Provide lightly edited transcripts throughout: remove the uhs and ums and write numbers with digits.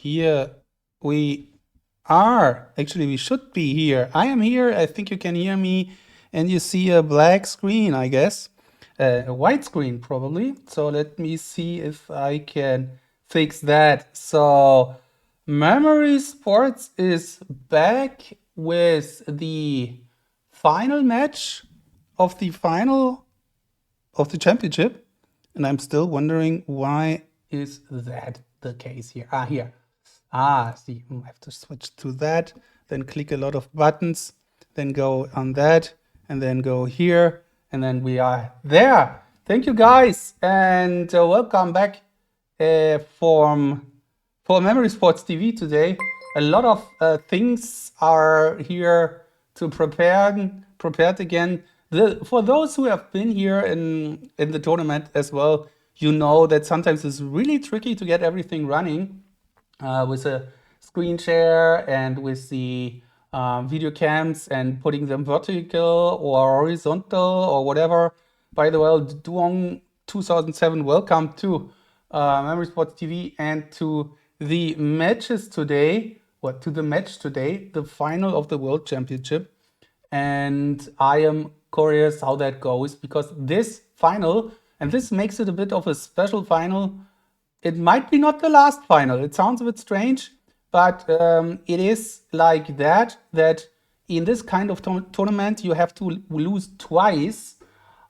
Here we are. Actually, we should be here. I am here. I think you can hear me. And you see a black screen, I guess. A white screen, probably. So let me see if I can fix that. So, Memory Sports is back with the final match of the final of the championship. And I'm still wondering why is that the case here? Here. See, I have to switch to that, then click a lot of buttons, then go on that, and then go here, and then we are there. Thank you guys, and welcome back for Memory Sports TV today. A lot of things are here to prepared again. For those who have been here in the tournament as well, you know that sometimes it's really tricky to get everything running with a screen share and with the video cams and putting them vertical or horizontal or whatever. By the way, Duong 2007, welcome to Memory Sports TV and to the matches today, to the match today, the final of the World Championship. And I am curious how that goes because this final, and this makes it a bit of a special final. It might be not the last final. It sounds a bit strange, but it is like that in this kind of tournament, you have to lose twice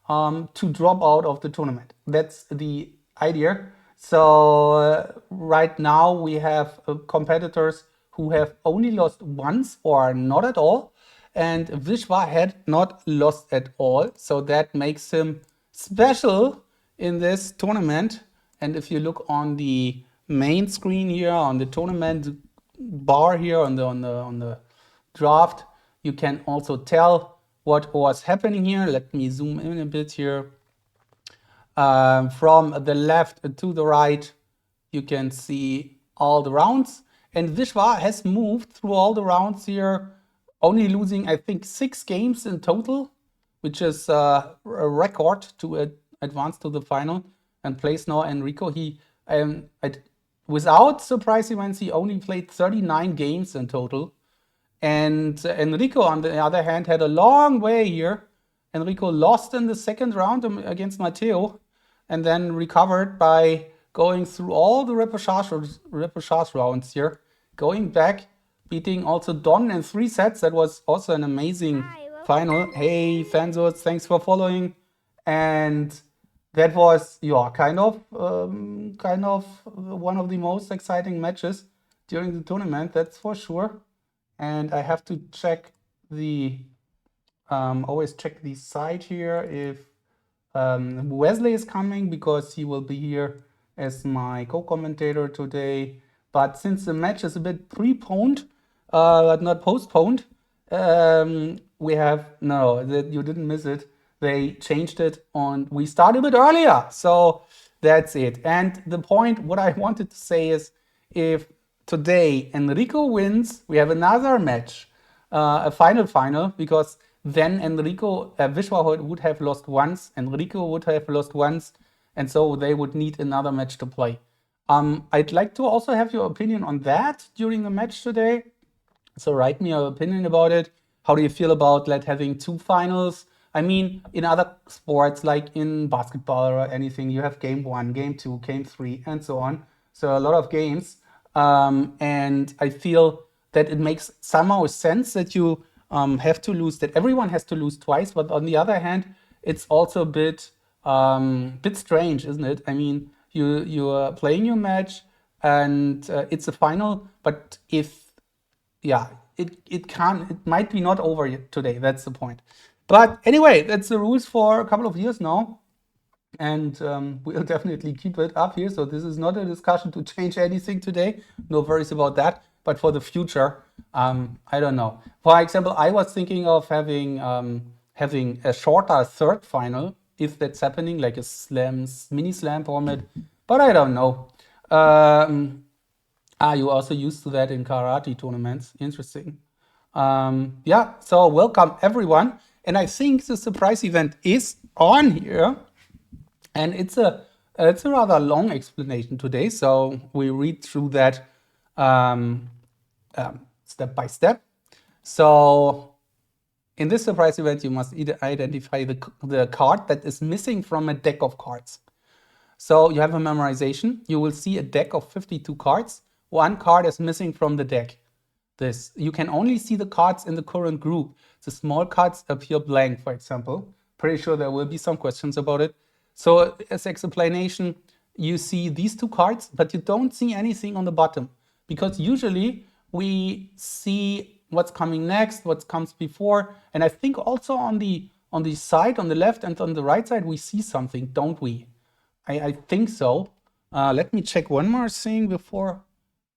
to drop out of the tournament. That's the idea. So right now we have competitors who have only lost once or not at all. And Vishvaa had not lost at all. So that makes him special in this tournament. And if you look on the main screen here, on the tournament bar here, on the draft, you can also tell what was happening here. Let me zoom in a bit here. From the left to the right, you can see all the rounds. And Vishvaa has moved through all the rounds here, only losing, I think, 6 games in total, which is a record to advance to the final and plays now Enrico. Without surprise events, he only played 39 games in total. And Enrico, on the other hand, had a long way here. Enrico lost in the second round against Matteo and then recovered by going through all the repêchage rounds here, going back, beating also Don in 3 sets. That was also an amazing final. Hey, Fansos, thanks for following. And that was kind of one of the most exciting matches during the tournament, that's for sure. And I have to check always check the site here if Wesley is coming, because he will be here as my co-commentator today. But since the match is a bit preponed, but not postponed, we have, you didn't miss it. They changed it we started a bit earlier. So that's it. And the point, what I wanted to say is, if today Enrico wins, we have another match, a final, because then Vishvaa would have lost once, Enrico would have lost once, and so they would need another match to play. I'd like to also have your opinion on that during the match today. So write me your opinion about it. How do you feel about having 2 finals? I mean, in other sports, like in basketball or anything, you have game 1, game 2, game 3, and so on. So a lot of games. And I feel that it makes somehow sense that you have to lose, that everyone has to lose twice. But on the other hand, it's also a bit strange, isn't it? I mean, you are playing your match and it's a final, but it might be not over yet today. That's the point. But anyway, that's the rules for a couple of years now. And we'll definitely keep it up here. So this is not a discussion to change anything today. No worries about that. But for the future, I don't know. For example, I was thinking of having a shorter third final, if that's happening, like a mini slam format. But I don't know. You also used to that in karate tournaments. Interesting. So welcome everyone. And I think the surprise event is on here. And it's a rather long explanation today. So we read through that step by step. So in this surprise event, you must identify the card that is missing from a deck of cards. So you have a memorization. You will see a deck of 52 cards. One card is missing from the deck. You can only see the cards in the current group. The small cards appear blank, for example. Pretty sure there will be some questions about it. So as explanation, you see these two cards, but you don't see anything on the bottom, because usually we see what's coming next, what comes before, and I think also on the side, on the left and on the right side, we see something, don't we? I think so. Let me check one more thing before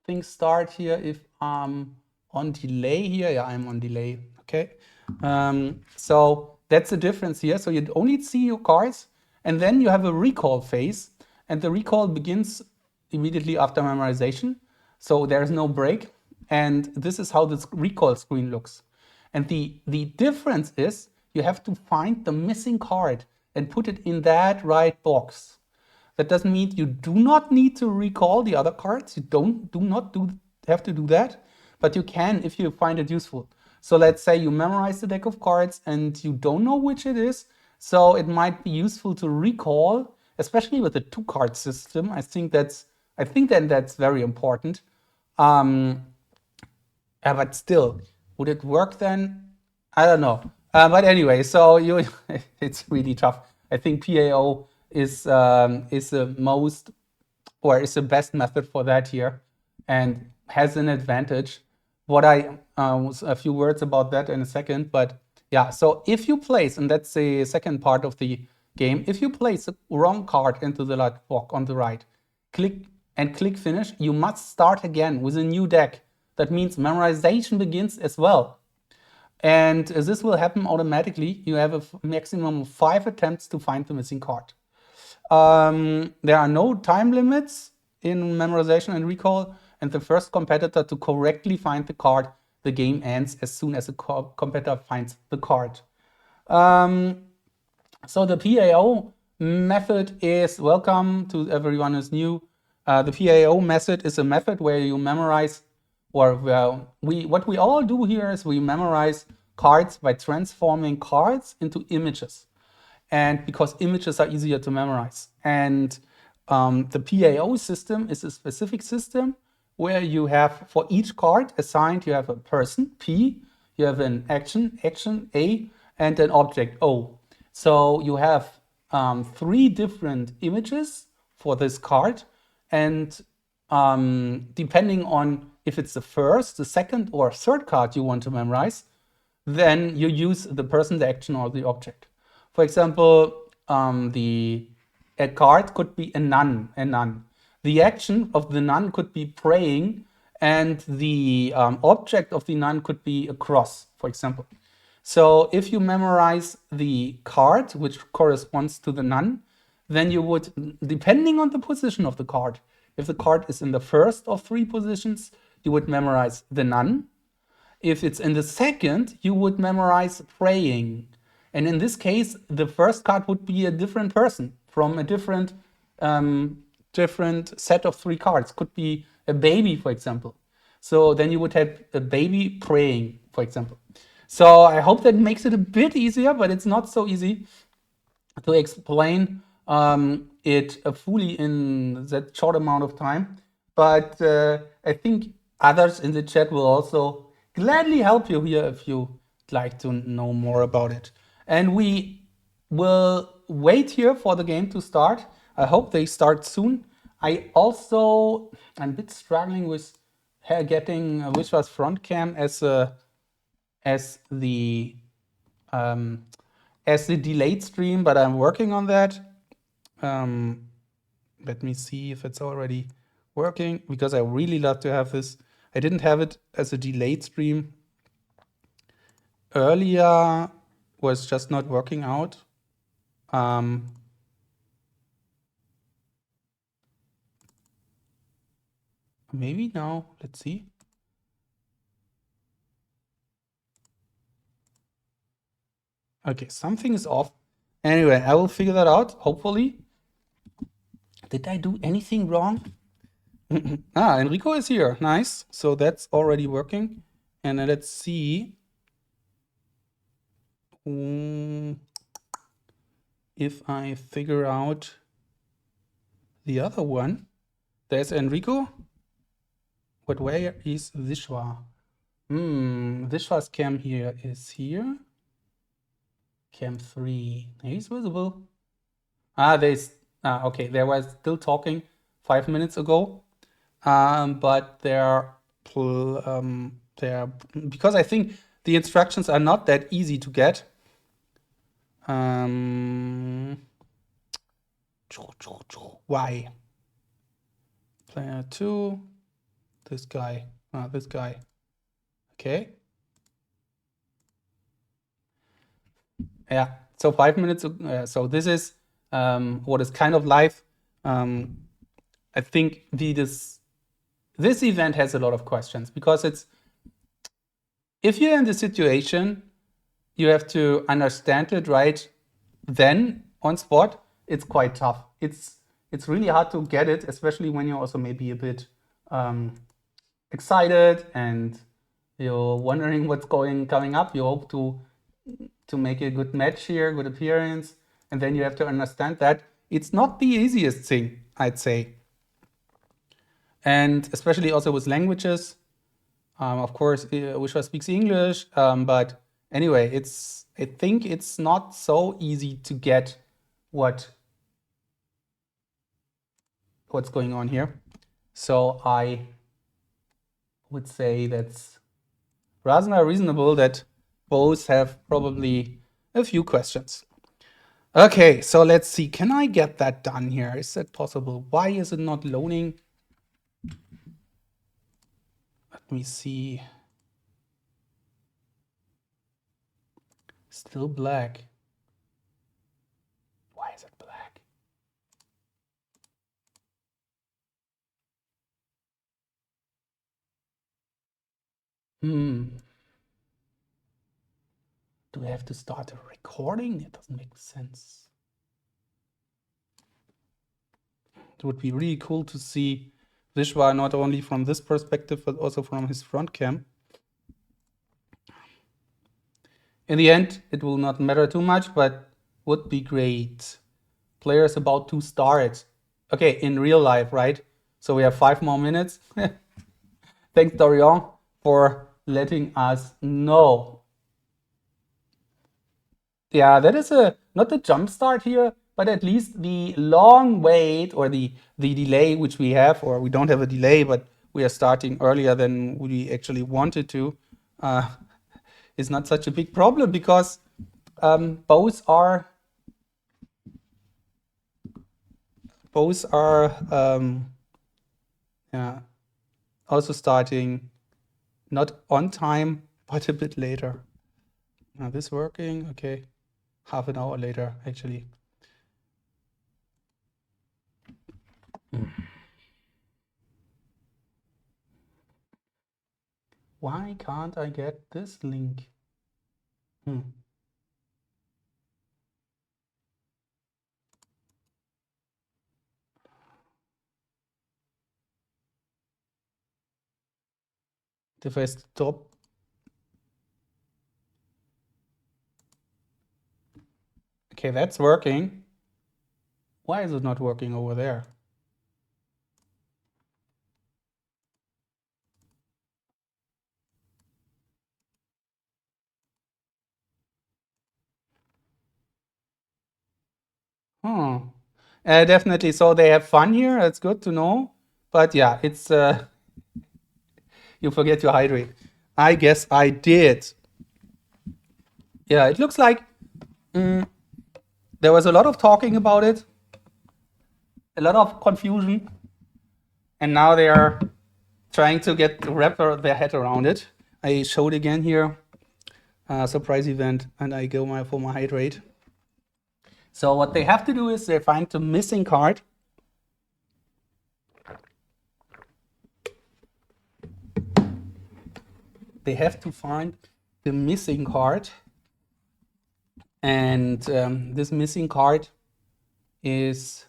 things start here. If I'm on delay here, yeah, I'm on delay. Okay, so that's the difference here. So you only see your cards, and then you have a recall phase, and the recall begins immediately after memorization. So there's no break, and this is how this recall screen looks. And the difference is you have to find the missing card and put it in that right box. That doesn't mean you do not need to recall the other cards. You do not have to do that, but you can if you find it useful. So let's say you memorize the deck of cards and you don't know which it is. So it might be useful to recall, especially with the 2-card system. I think that's very important. But still, would it work then? I don't know. But anyway, so it's really tough. I think PAO is the most, or is the best method for that here, and has an advantage. A few words about that in a second, but yeah. So if you place, and that's the second part of the game, if you place the wrong card into the box on the right, click finish, you must start again with a new deck. That means memorization begins as well. And this will happen automatically. You have a maximum of 5 attempts to find the missing card. There are no time limits in memorization and recall, and the first competitor to correctly find the card, the game ends as soon as the competitor finds the card. So the PAO method is, welcome to everyone who's new. The PAO method is a method where you memorize, or what we all do here is we memorize cards by transforming cards into images. And because images are easier to memorize. And the PAO system is a specific system where you have, for each card assigned, you have a person, P, you have an action, A, and an object, O. So you have 3 different images for this card, and depending on if it's the first, the second, or third card you want to memorize, then you use the person, the action, or the object. For example, a card could be a nun. The action of the nun could be praying, and the object of the nun could be a cross, for example. So if you memorize the card, which corresponds to the nun, then you would, depending on the position of the card, if the card is in the first of 3 positions, you would memorize the nun. If it's in the second, you would memorize praying. And in this case, the first card would be a different person from a different set of 3 cards. Could be a baby, for example. So then you would have a baby praying, for example. So I hope that makes it a bit easier, but it's not so easy to explain it fully in that short amount of time. But I think others in the chat will also gladly help you here if you'd like to know more about it. And we will wait here for the game to start. I hope they start soon. I'm a bit struggling with getting Vishvaa's front cam as the delayed stream, but I'm working on that. Let me see if it's already working, because I really love to have this. I didn't have it as a delayed stream earlier, was just not working out. Maybe now, let's see. Okay, something is off. Anyway, I will figure that out, hopefully. Did I do anything wrong? Enrico is here. Nice. So that's already working. And then let's see if I figure out the other one. There's Enrico. But where is Vishvaa? Vishvaa's cam here is here. Cam 3. He's visible. Okay, they were still talking 5 minutes ago. But they're because I think the instructions are not that easy to get. Why? Player 2, this guy, this guy. Okay. Yeah, so 5 minutes, so this is what is kind of live. I think this event has a lot of questions because if you're in the situation, you have to understand it right then on spot. It's quite tough. It's really hard to get it, especially when you're also maybe a bit excited and you're wondering what's coming up. You hope to make a good match here, good appearance, and then you have to understand that it's not the easiest thing, I'd say. And especially also with languages. Of course, Vishvaa speaks English, but anyway, I think it's not so easy to get what's going on here. So I would say that's rather reasonable that both have probably a few questions. Okay, so let's see. Can I get that done here? Is that possible? Why is it not loading? Let me see. Still black. Why is it black? Do we have to start a recording? It doesn't make sense. It would be really cool to see Vishvaa not only from this perspective, but also from his front cam. In the end, it will not matter too much, but would be great. Players about to start. Okay, in real life, right? So we have 5 more minutes. Thanks, Dorian, for letting us know. Yeah, that is not the jump start here, but at least the long wait or the delay which we have, or we don't have a delay, but we are starting earlier than we actually wanted to, is not such a big problem because both are also starting not on time, but a bit later. Now this working? Okay, half an hour later, actually. Why can't I get this link? If I stop. Okay, that's working. Why is it not working over there? Definitely. So they have fun here. That's good to know. But yeah, it's you forget to hydrate. I guess I did. Yeah, it looks like there was a lot of talking about it, a lot of confusion, and now they are trying to wrap their head around it. I showed again here, surprise event, and I go for my hydrate. So what they have to do is they find the missing card. They have to find the missing card. And this missing card is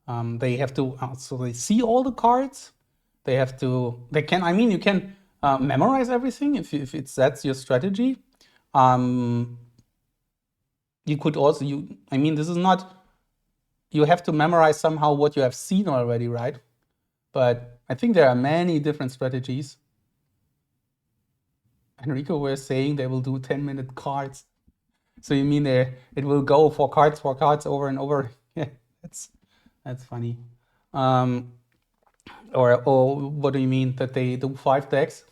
They have to, so they see all the cards. They have to, they can, I mean, you can memorize everything if that's your strategy. You could also, I mean, this is not, you have to memorize somehow what you have seen already, right? But I think there are many different strategies. Enrico was saying they will do 10-minute cards. So you mean it will go for cards over and over? Yeah, that's funny. Or what do you mean that they do 5 decks?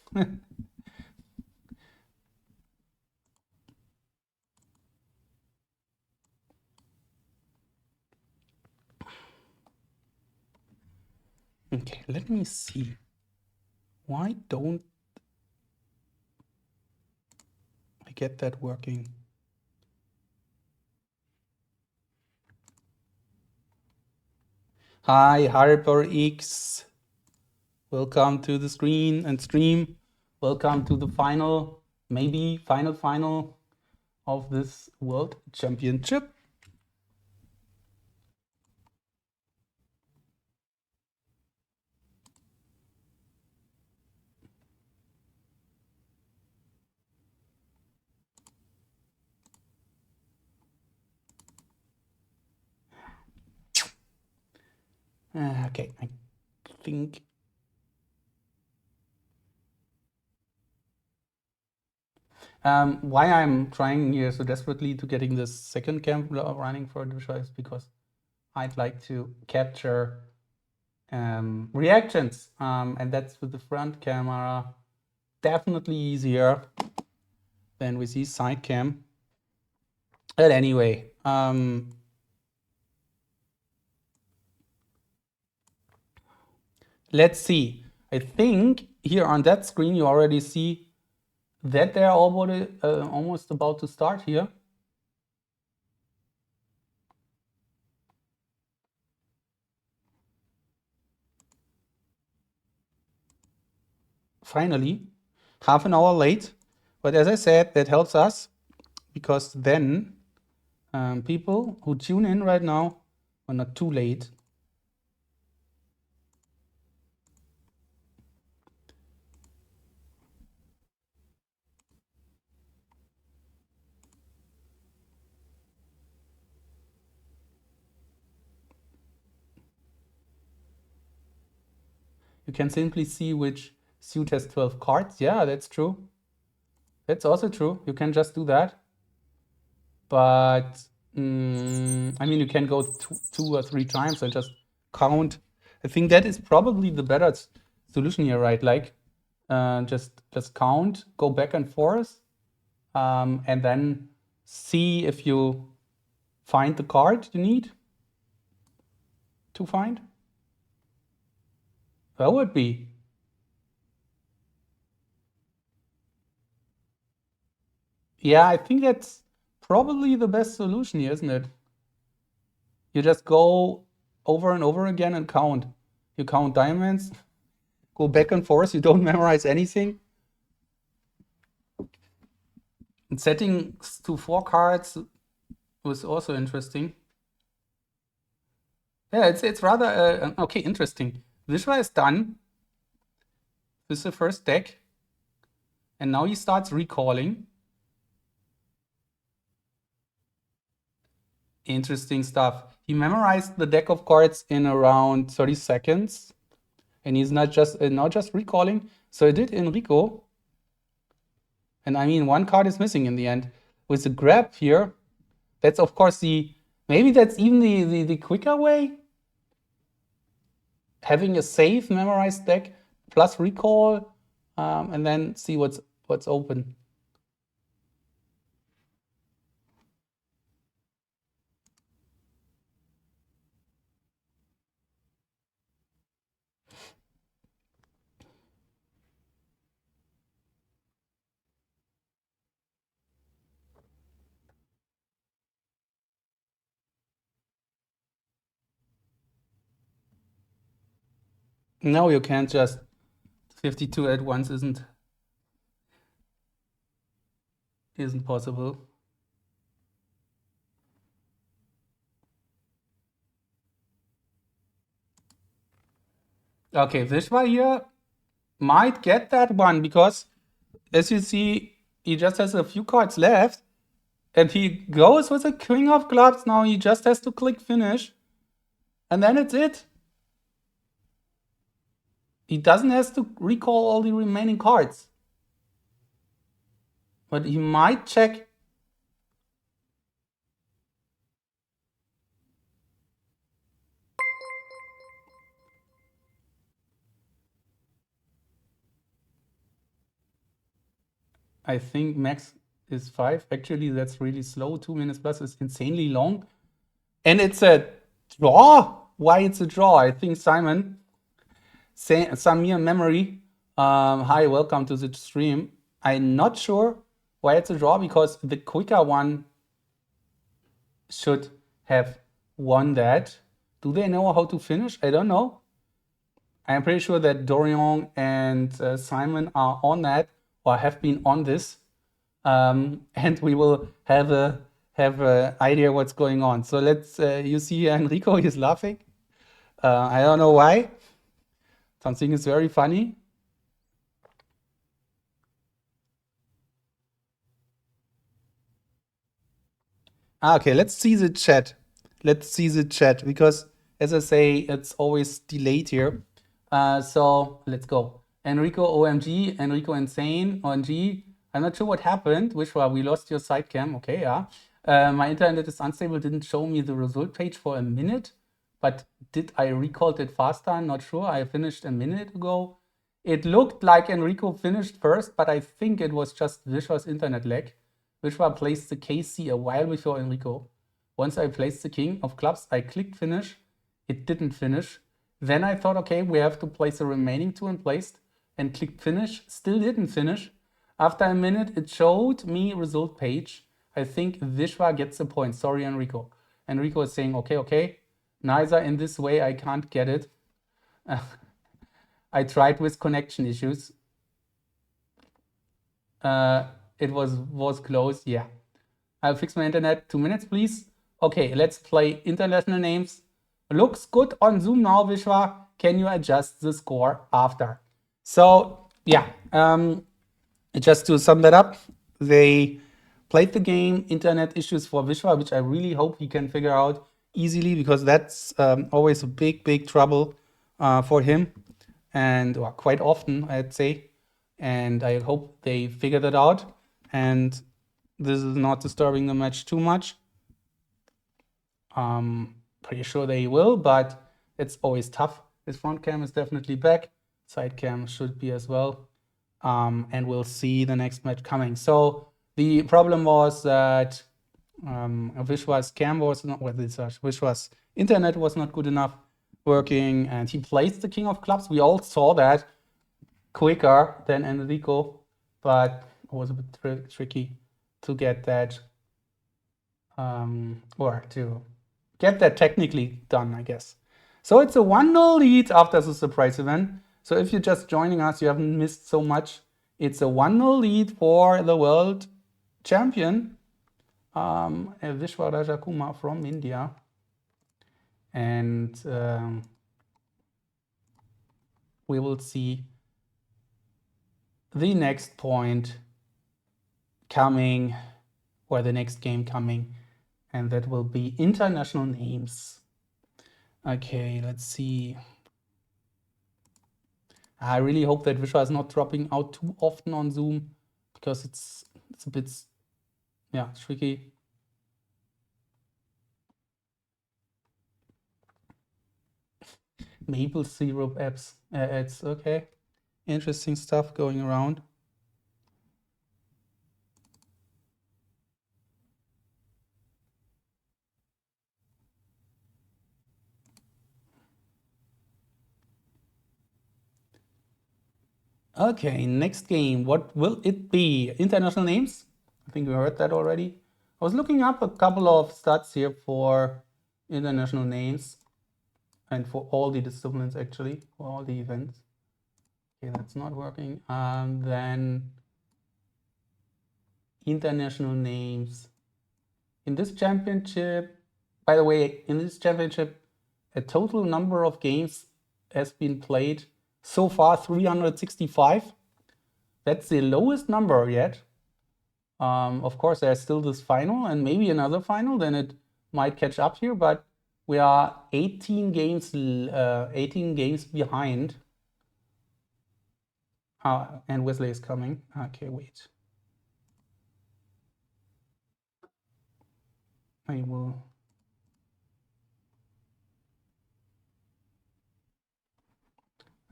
Okay, let me see. Why don't I get that working? Hi, HarperX. Welcome to the screen and stream. Welcome to the final, maybe final of this World Championship. Okay, I think why I'm trying here so desperately to getting this second cam running for the show is because I'd like to capture reactions, and that's with the front camera definitely easier than with the side cam. But anyway, let's see. I think here on that screen you already see that they're almost about to start here. Finally, half an hour late. But as I said, that helps us because then people who tune in right now are not too late. You can simply see which suit has 12 cards. Yeah, that's true. That's also true. You can just do that. But I mean, you can go 2 or 3 times and just count. I think that is probably the better solution here, right? Like just count, go back and forth, and then see if you find the card you need to find. That would be. Yeah, I think that's probably the best solution here, isn't it? You just go over and over again and count. You count diamonds, go back and forth, you don't memorize anything. And setting to 4 cards was also interesting. Yeah, it's rather okay, interesting. Vishvaa is done with the first deck, and now he starts recalling. Interesting stuff. He memorized the deck of cards in around 30 seconds, and he's not just recalling. So it did Enrico, and I mean 1 card is missing in the end. With the grab here, that's of course maybe that's even the quicker way. Having a safe memorized deck plus recall, and then see what's open. No, you can't just 52 at once isn't possible. Okay, Vishwa here might get that one because, as you see, he just has a few cards left. And he goes with a king of clubs. Now he just has to click finish. And then it's it. He doesn't have to recall all the remaining cards. But he might check. I think max is 5. Actually, that's really slow. 2 minutes plus is insanely long. And it's a draw. Why it's a draw? I think Simon, Samir Memory, hi, welcome to the stream. I'm not sure why it's a draw because the quicker one should have won that. Do they know how to finish? I don't know. I'm pretty sure that Dorian and Simon are on that or have been on this, and we will have a idea what's going on. So let's. You see Enrico is laughing. I don't know why. Something is very funny. Okay, let's see the chat. Let's see the chat because, as I say, it's always delayed here. So let's go. Enrico OMG, Enrico Insane, OMG. I'm not sure what happened. Vishwa, we lost your side cam. Okay, yeah. My internet is unstable, didn't show me the result page for a minute. But did I recall it faster? I'm not sure. I finished a minute ago. It looked like Enrico finished first, but I think it was just Vishwa's internet lag. Vishwa placed the KC a while before Enrico. Once I placed the king of clubs, I clicked finish. It didn't finish. Then I thought, okay, we have to place the remaining two in place and clicked finish. Still didn't finish. After a minute, it showed me result page. I think Vishwa gets the point. Sorry, Enrico. Enrico is saying, okay. Neither in this way, I can't get it. I tried with connection issues. It was close. Yeah. I'll fix my internet. 2 minutes, please. Okay, let's play international names. Looks good on Zoom now, Vishwa. Can you adjust the score after? So, yeah. Just to sum that up, they played the game, internet issues for Vishwa, which I really hope he can figure out easily because that's always a big trouble for him. And quite often, I'd say. And I hope they figure that out. And this is not disturbing the match too much. Pretty sure they will, but it's always tough. This front cam is definitely back. Side cam should be as well. And we'll see the next match coming. So the problem was that Vishwa's cam was not, well, Vishwa's internet was not good enough working, and he placed the king of clubs. We all saw that quicker than Enrico, but it was a bit tricky to get that, or to get that technically done, I guess. So it's a 1-0 lead after the surprise event. So if you're just joining us, you haven't missed so much. It's a 1-0 lead for the world champion, Vishvaa Rajakumar from India. And we will see the next point coming, or the next game coming, and that will be international names. Okay, let's see. I really hope that Vishwa is not dropping out too often on Zoom because it's a bit, yeah, tricky. Maple syrup apps. It's okay. Interesting stuff going around. Okay, next game. What will it be? International names? I think we heard that already. I was looking up a couple of stats here for international names and for all the disciplines, actually, for all the events. Okay, that's not working. Then international names. In this championship, by the way, in this championship, a total number of games has been played so far, 365. That's the lowest number yet. Of course, there's still this final and maybe another final, then it might catch up here, but we are 18 games behind. And Wesley is coming. Okay, wait. I will.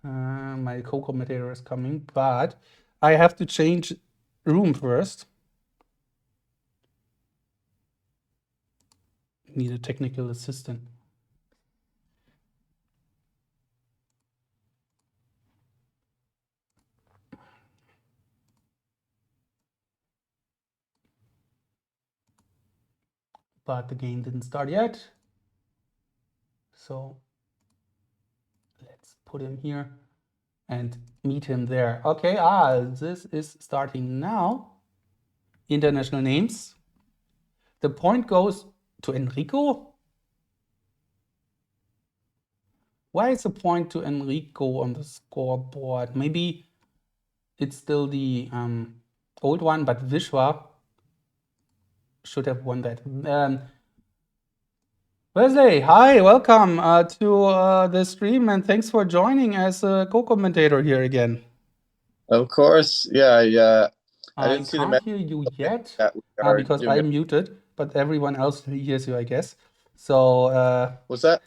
My co-commentator is coming, but I have to change room first. Need a technical assistant. But the game didn't start yet. So let's put him here and meet him there. Okay, this is starting now. International names. The point goes to Enrico. Why is the point to Enrico on the scoreboard? Maybe it's still the old one, but Vishvaa should have won that. Wesley, hi, welcome to the stream, and thanks for joining as a co-commentator here again. Of course, yeah. I I didn't see the can't hear you yet that we are because doing I'm muted, but everyone else hears you, I guess. So What's that?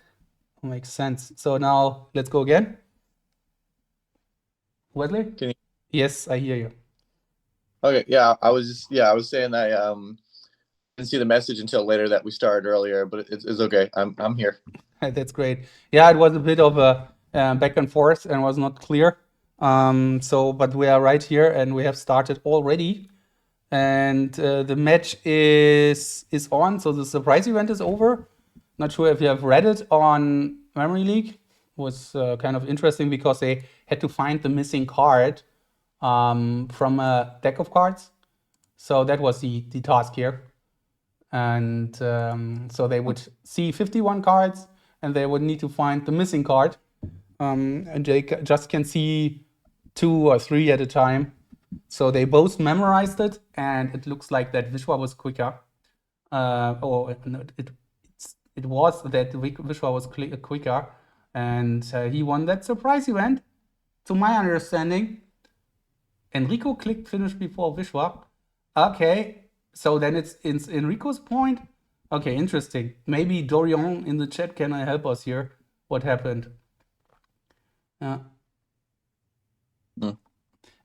makes sense. So now let's go again. Wesley? Can you? Yes, I hear you. Okay, yeah. I was saying I didn't see the message until later that we started earlier, but it's okay. I'm here. That's great. Yeah, it was a bit of a back and forth and was not clear. But we are right here and we have started already. And the match is on. So the surprise event is over. Not sure if you have read it on Memory League. It was kind of interesting because they had to find the missing card from a deck of cards. So that was the task here. And so they would see 51 cards and they would need to find the missing card. And they just can see 2 or 3 at a time. So they both memorized it, and it looks like that Vishvaa was quicker. It was that Vishvaa was quicker, and he won that surprise event. To my understanding, Enrico clicked finish before Vishvaa. Okay, so then it's Enrico's point. Okay, interesting. Maybe Dorian in the chat can help us here. What happened?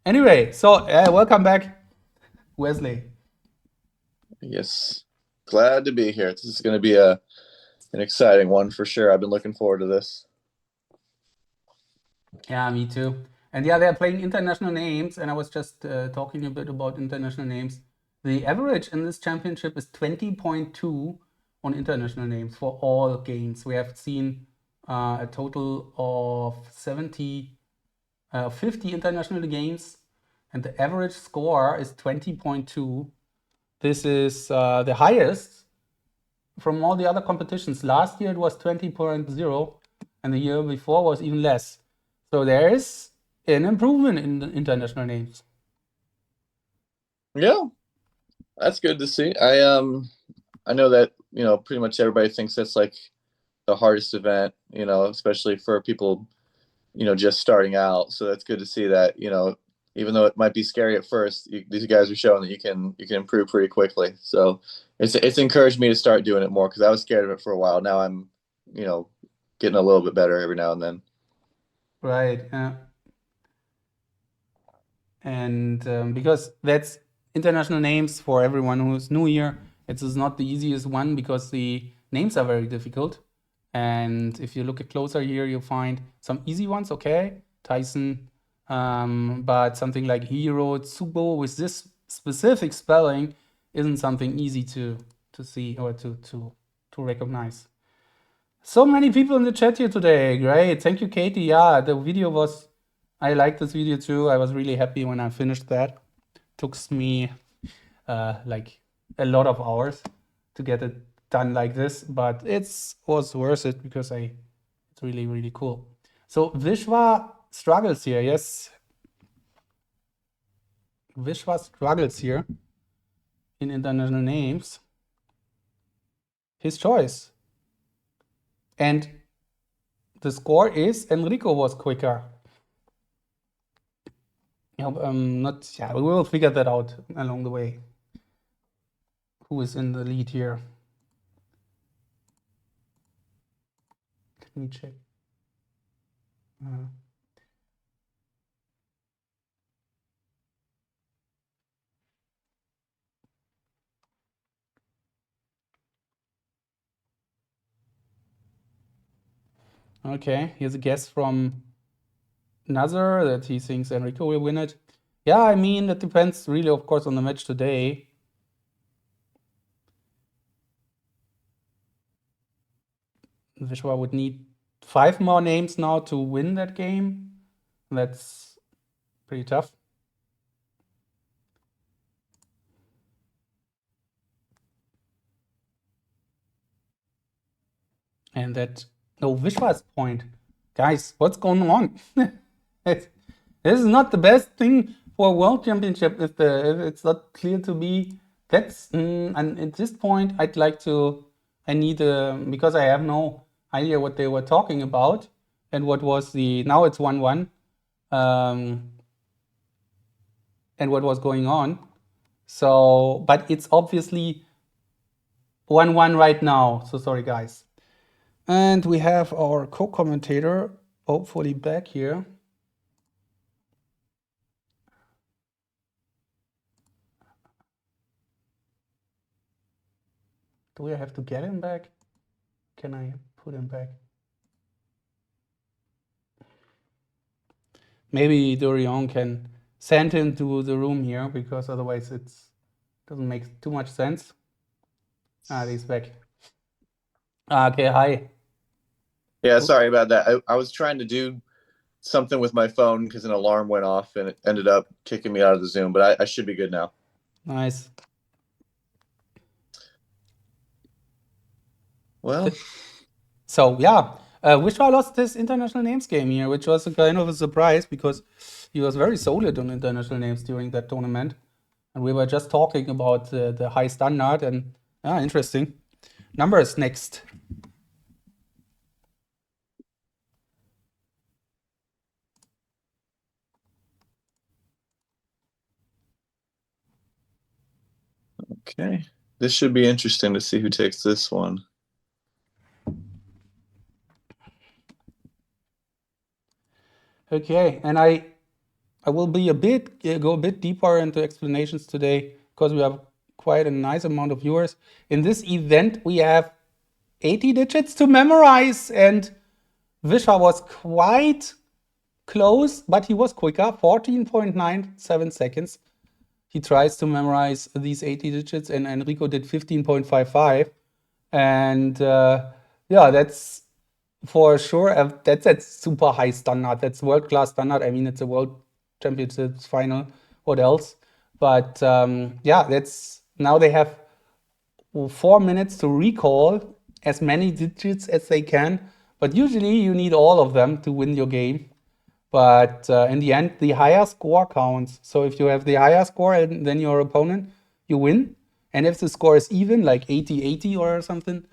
Anyway, so welcome back, Wesley. Yes, glad to be here. This is going to be an exciting one for sure. I've been looking forward to this. Yeah, me too. And yeah, they're playing international names, and I was just talking a bit about international names. The average in this championship is 20.2 on international names for all games. We have seen a total of 50 international games, and the average score is 20.2. This is the highest from all the other competitions. Last year it was 20.0, and the year before was even less. So there is an improvement in the international names. Yeah, that's good to see. I know that pretty much everybody thinks that's like the hardest event, especially for people just starting out. So that's good to see that even though it might be scary at first, these guys are showing that you can improve pretty quickly. So it's encouraged me to start doing it more because I was scared of it for a while. Now I'm getting a little bit better every now and then. Right. And because that's international names for everyone who's new here, it is not the easiest one because the names are very difficult. And if you look at closer here, you'll find some easy ones. Okay, Tyson, but something like Hero, Tsubo with this specific spelling isn't something easy to see or to recognize. So many people in the chat here today. Great. Thank you, Katie. Yeah, the video was, I liked this video too. I was really happy when I finished that. Took me like a lot of hours to get it done like this, but it was worth it because it's really, really cool. So Vishwa struggles here, yes. Vishwa struggles here in international names. His choice. And the score is Enrico was quicker. We will figure that out along the way. Who is in the lead here? Let me check. Okay, here's a guess from Nazar that he thinks Enrico will win it. Yeah, I mean, it depends really, of course, on the match today. Vishwa would need 5 more names now to win that game. That's pretty tough. And that, no, Vishwa's point. Guys, what's going on? This is not the best thing for a world championship if it's not clear to me. And at this point, I need, because I have no idea what they were talking about and what was now it's 1-1, and what was going on. So, but it's obviously 1-1 right now. So sorry, guys. And we have our co-commentator hopefully back here. Do we have to get him back? Can I put him back? Maybe Dorian can send him to the room here because otherwise it doesn't make too much sense. He's back. Okay, hi. Yeah, sorry about that. I was trying to do something with my phone because an alarm went off and it ended up kicking me out of the Zoom, but I should be good now. Nice. Well, so yeah, Vishwa lost this international names game here, which was a kind of a surprise because he was very solid on international names during that tournament. And we were just talking about the high standard and interesting. Numbers next. okay. This should be interesting to see who takes this one. Okay, and I will be go a bit deeper into explanations today because we have quite a nice amount of viewers. In this event, we have 80 digits to memorize, and Vishwa was quite close, but he was quicker, 14.97 seconds. He tries to memorize these 80 digits, and Enrico did 15.55. And that's for sure. That's super high standard. That's world-class standard. I mean, it's a world championships final. What else? But that's now they have 4 minutes to recall as many digits as they can. But usually you need all of them to win your game. But in the end, the higher score counts. So if you have the higher score than your opponent, you win. And if the score is even, like 80-80 or something,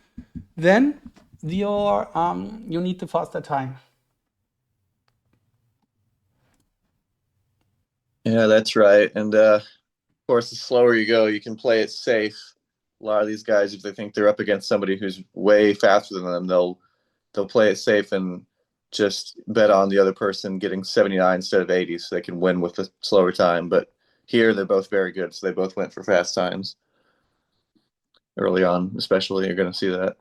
then you need the faster time. Yeah, that's right. And of course, the slower you go, you can play it safe. A lot of these guys, if they think they're up against somebody who's way faster than them, they'll play it safe and just bet on the other person getting 79 instead of 80 so they can win with a slower time. But here they're both very good, so they both went for fast times early on, especially. You're going to see that.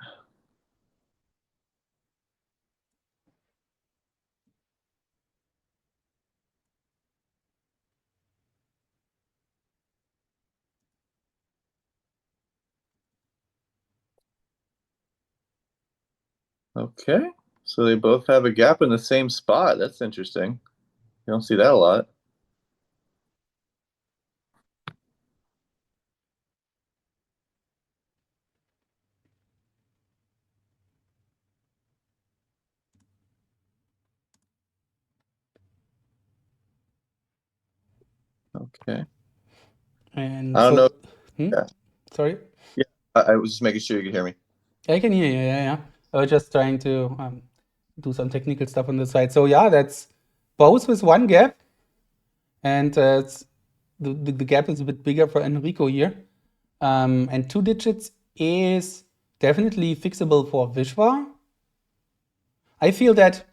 Okay, so they both have a gap in the same spot. That's interesting. You don't see that a lot. Okay. And I don't know. so, Yeah. sorry, Yeah. I was just making sure you could hear me. I can hear you. Yeah. I was just trying to do some technical stuff on the side. So yeah, that's both with one gap, and the gap is a bit bigger for Enrico here. And 2 digits is definitely fixable for Vishvaa. I feel that,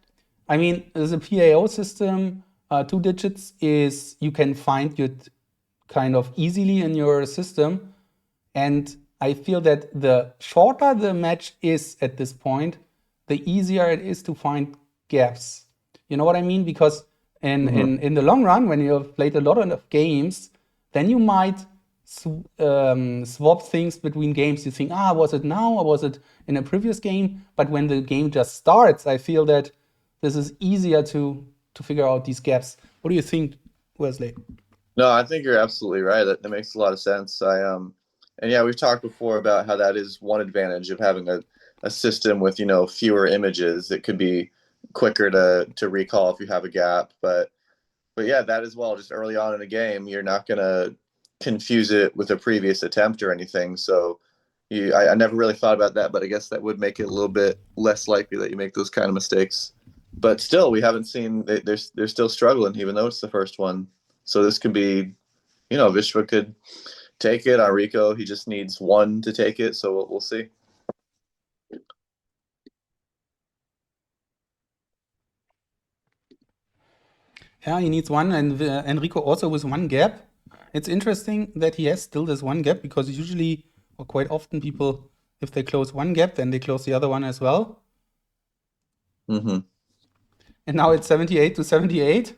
I mean, as a PAO system, 2 digits is you can find it kind of easily in your system. And I feel that the shorter the match is at this point, the easier it is to find gaps. You know what I mean? Because in the long run, when you have played a lot of games, then you might swap things between games. You think, was it now or was it in a previous game? But when the game just starts, I feel that this is easier to figure out these gaps. What do you think, Wesley? No, I think you're absolutely right. That makes a lot of sense. And yeah, we've talked before about how that is one advantage of having a system with, fewer images. It could be quicker to recall if you have a gap. But yeah, that as well, just early on in a game, you're not gonna confuse it with a previous attempt or anything. So I never really thought about that, but I guess that would make it a little bit less likely that you make those kind of mistakes. But still, we haven't seen they're still struggling, even though it's the first one. So this could be, Vishva could take it. Enrico, he just needs one to take it. So we'll see. Yeah, he needs one, and Enrico also with one gap. It's interesting that he has still this one gap because usually, or quite often, people, if they close one gap, then they close the other one as well. Mm-hmm. And now it's 78-78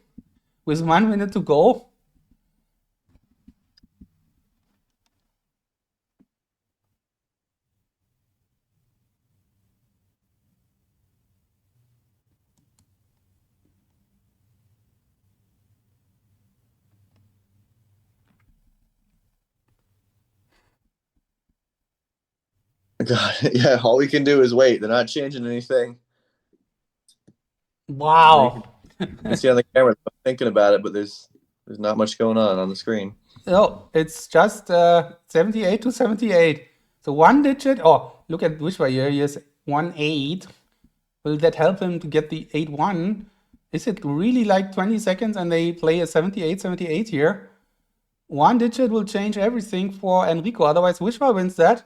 with 1 minute to go. God, yeah, all we can do is wait. They're not changing anything. You Wow. can see on the camera thinking about it, but there's not much going on the screen. No, it's just 78-78. So 1 digit. Oh, look at Vishwa here. He has 1-8. Will that help him to get the 8-1? Is it really like 20 seconds and they play a 78-78 here? 1 digit will change everything for Enrico. Otherwise, Vishwa wins that.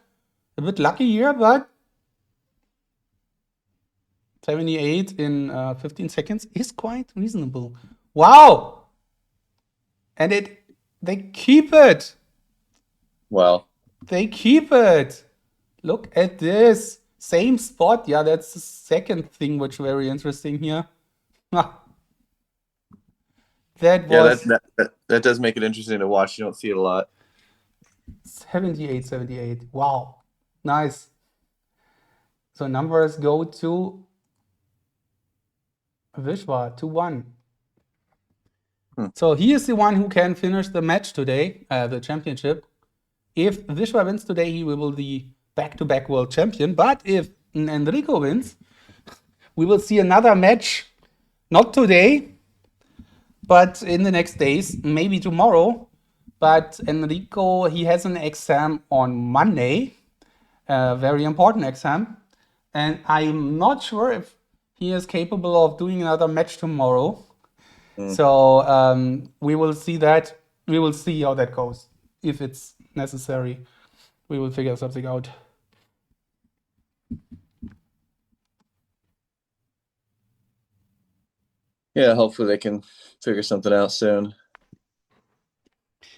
A bit lucky here, but 78 in 15 seconds is quite reasonable. Wow! And they keep it. Wow. They keep it. Look at this. Same spot. Yeah, that's the second thing which is very interesting here. That Yeah, was that does make it interesting to watch. You don't see it a lot. 78-78. Wow. Nice. So numbers go to Vishwa, 2-1. So he is the one who can finish the match today, the championship. If Vishwa wins today, he will be the back-to-back world champion. But if Enrico wins, we will see another match, not today, but in the next days, maybe tomorrow. But Enrico, he has an exam on Monday, a very important exam. And I'm not sure if he is capable of doing another match tomorrow. So we will see that. We will see how that goes. If it's necessary, we will figure something out. Yeah, hopefully they can figure something out soon.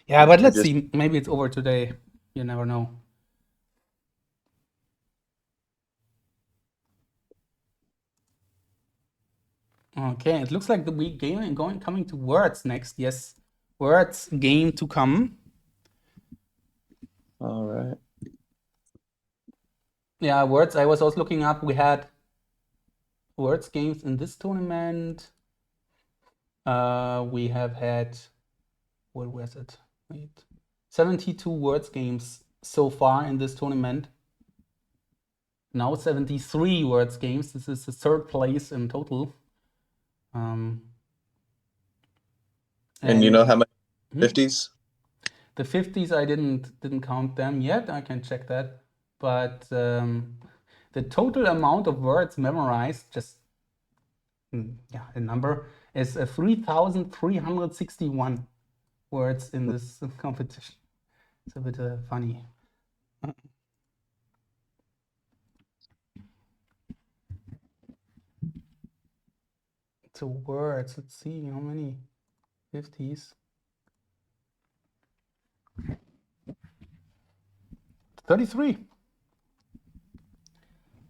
Yeah, but let's just- see. Maybe it's over today. You never know. Okay, it looks like the game coming to words next. Yes, words game to come. All right. Yeah, words. I was also looking up. We had words games in this tournament. We have had, what was it? Wait, 72 words games so far in this tournament. Now 73 words games. This is the third place in total. And you know how many 50s? The 50s, I didn't count them yet. I can check that. But the total amount of words memorized, just yeah, a number, is 3,361 words in this competition. It's a bit funny. So words, let's see how many 50s. 33.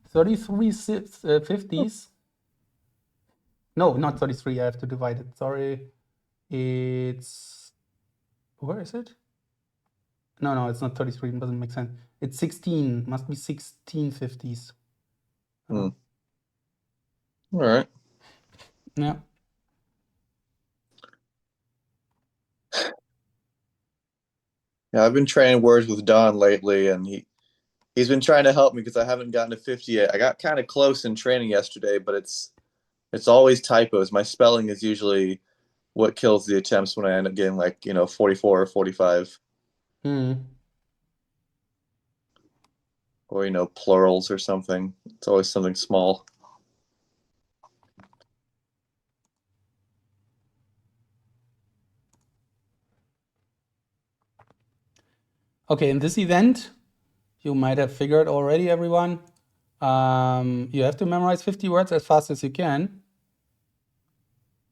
33 50s. No, not 33. I have to divide it. Sorry. It's, where is it? No, it's not 33. It doesn't make sense. It's 16. Must be 16 50s. All right. Yeah. Yeah, I've been training words with Don lately, and he's been trying to help me because I haven't gotten to 50 yet. I got kind of close in training yesterday, but it's always typos. My spelling is usually what kills the attempts when I end up getting 44 or 45. Or plurals or something. It's always something small. Okay, in this event, you might have figured already, everyone. You have to memorize 50 words as fast as you can.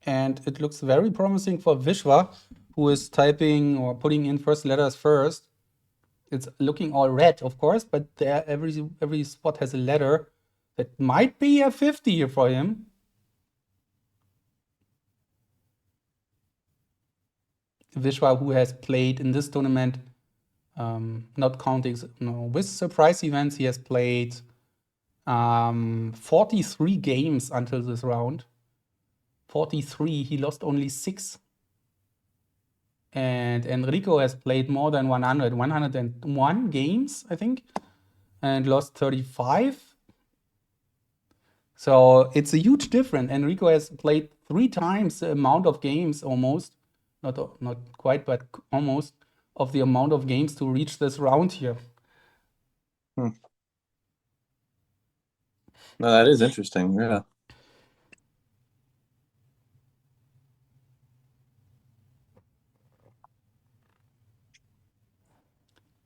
And it looks very promising for Vishva, who is typing or putting in first letters first. It's looking all red, of course, but there every spot has a letter that might be a 50 for him. Vishwa, who has played in this tournament, not counting with surprise events, he has played 43 games until this round. 43, he lost only 6. And Enrico has played more than 101 games, I think, and lost 35. So it's a huge difference. Enrico has played 3 times the amount of games, almost, not quite, but almost, of the amount of games to reach this round here. No, that is interesting. Yeah.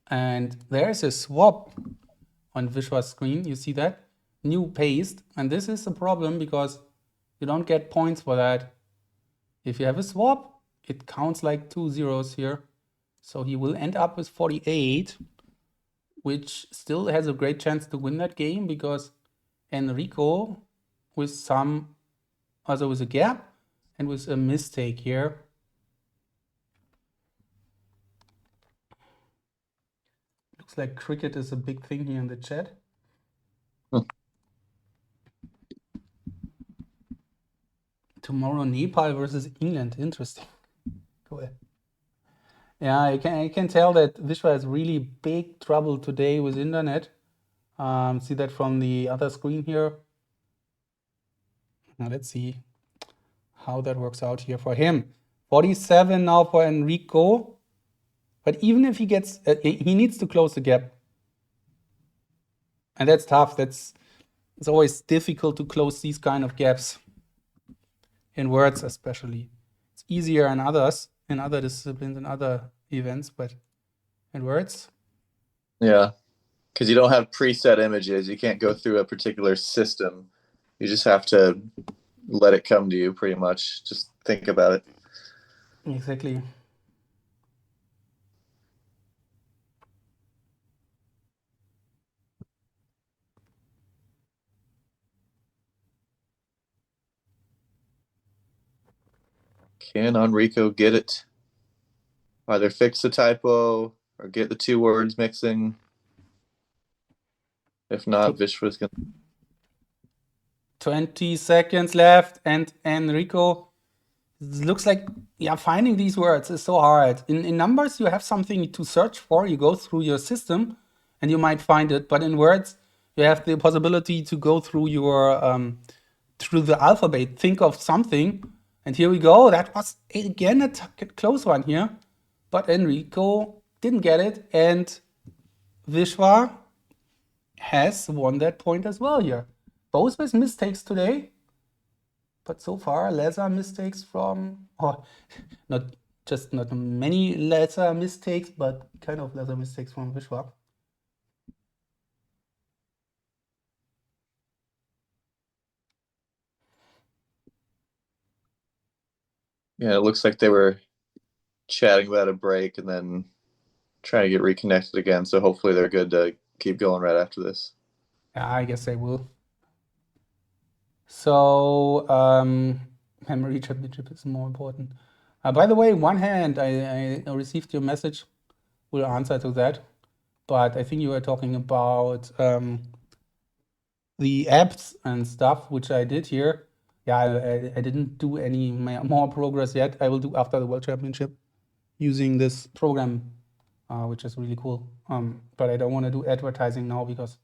And there's a swap on Vishwa's screen. You see that? New paste. And this is a problem because you don't get points for that. If you have a swap, it counts like 2 zeros here. So he will end up with 48, which still has a great chance to win that game because Enrico, with a gap and with a mistake here, looks like cricket is a big thing here in the chat. Tomorrow, Nepal versus England. Interesting. Go ahead. Yeah, I can tell that Vishwa has really big trouble today with internet. See that from the other screen here. Now let's see how that works out here for him. 47 now for Enrico. But even if he gets, he needs to close the gap. And that's tough. It's always difficult to close these kind of gaps. In words especially. It's easier in others, in other disciplines, in other events, but in words. Yeah, because you don't have preset images. You can't go through a particular system. You just have to let it come to you, pretty much. Just think about it. Exactly. Can Enrico get it? Either fix the typo or get the 2 words mixing. If not, Vishwa's going to... 20 seconds left, and Enrico, looks like, yeah, finding these words is so hard. In numbers, you have something to search for. You go through your system, and you might find it. But in words, you have the possibility to go through your through the alphabet. Think of something, and here we go. That was again a close one here. but Enrico didn't get it, and Vishvaa has won that point as well here. Both with mistakes today, but so far lesser mistakes from, or not many lesser mistakes, but kind of lesser mistakes from Vishvaa. Yeah, it looks like they were chatting about a break and then trying to get reconnected again. So hopefully they're good to keep going right after this. Yeah, I guess they will. So, Memory Championship is more important. By the way, one hand, I received your message. We'll answer to that. But I think you were talking about the apps and stuff, which I did here. Yeah, I didn't do any more progress yet. I will do after the World Championship using this program, which is really cool. But I don't want to do advertising now because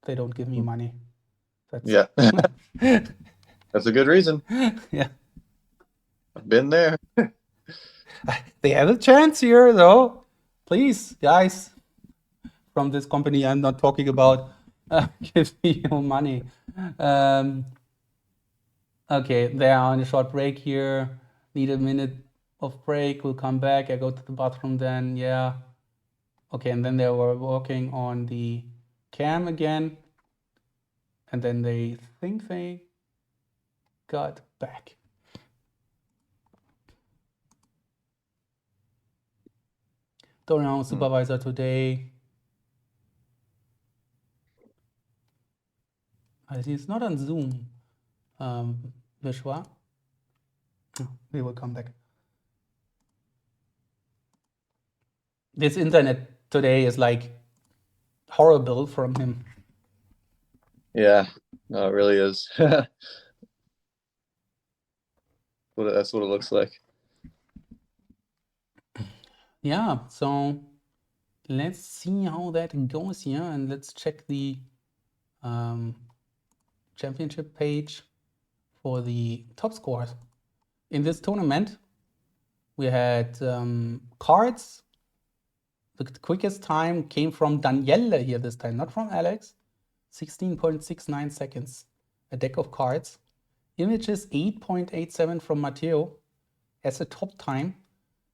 they don't give me money. That's Yeah. That's a good reason. yeah. I've been there. They have a chance here, though. Please, guys, from this company, I'm not talking about give me your money. Okay, they are on a short break here. Need a minute of break. We'll come back. I go to the bathroom then. Yeah. Okay, and then they were working on the cam again. And then they think they got back. Dorian supervisor today. I see it's not on Zoom. Vishvaa. We will come back. This internet today is like horrible from him. Yeah, no, it really is. That's what it looks like. Yeah, so let's see how that goes here, and let's check the championship page for the top scores. In this tournament, we had cards. The quickest time came from Daniele here this time, not from Alex. 16.69 seconds. A deck of cards. Images 8.87 from Matteo as a top time.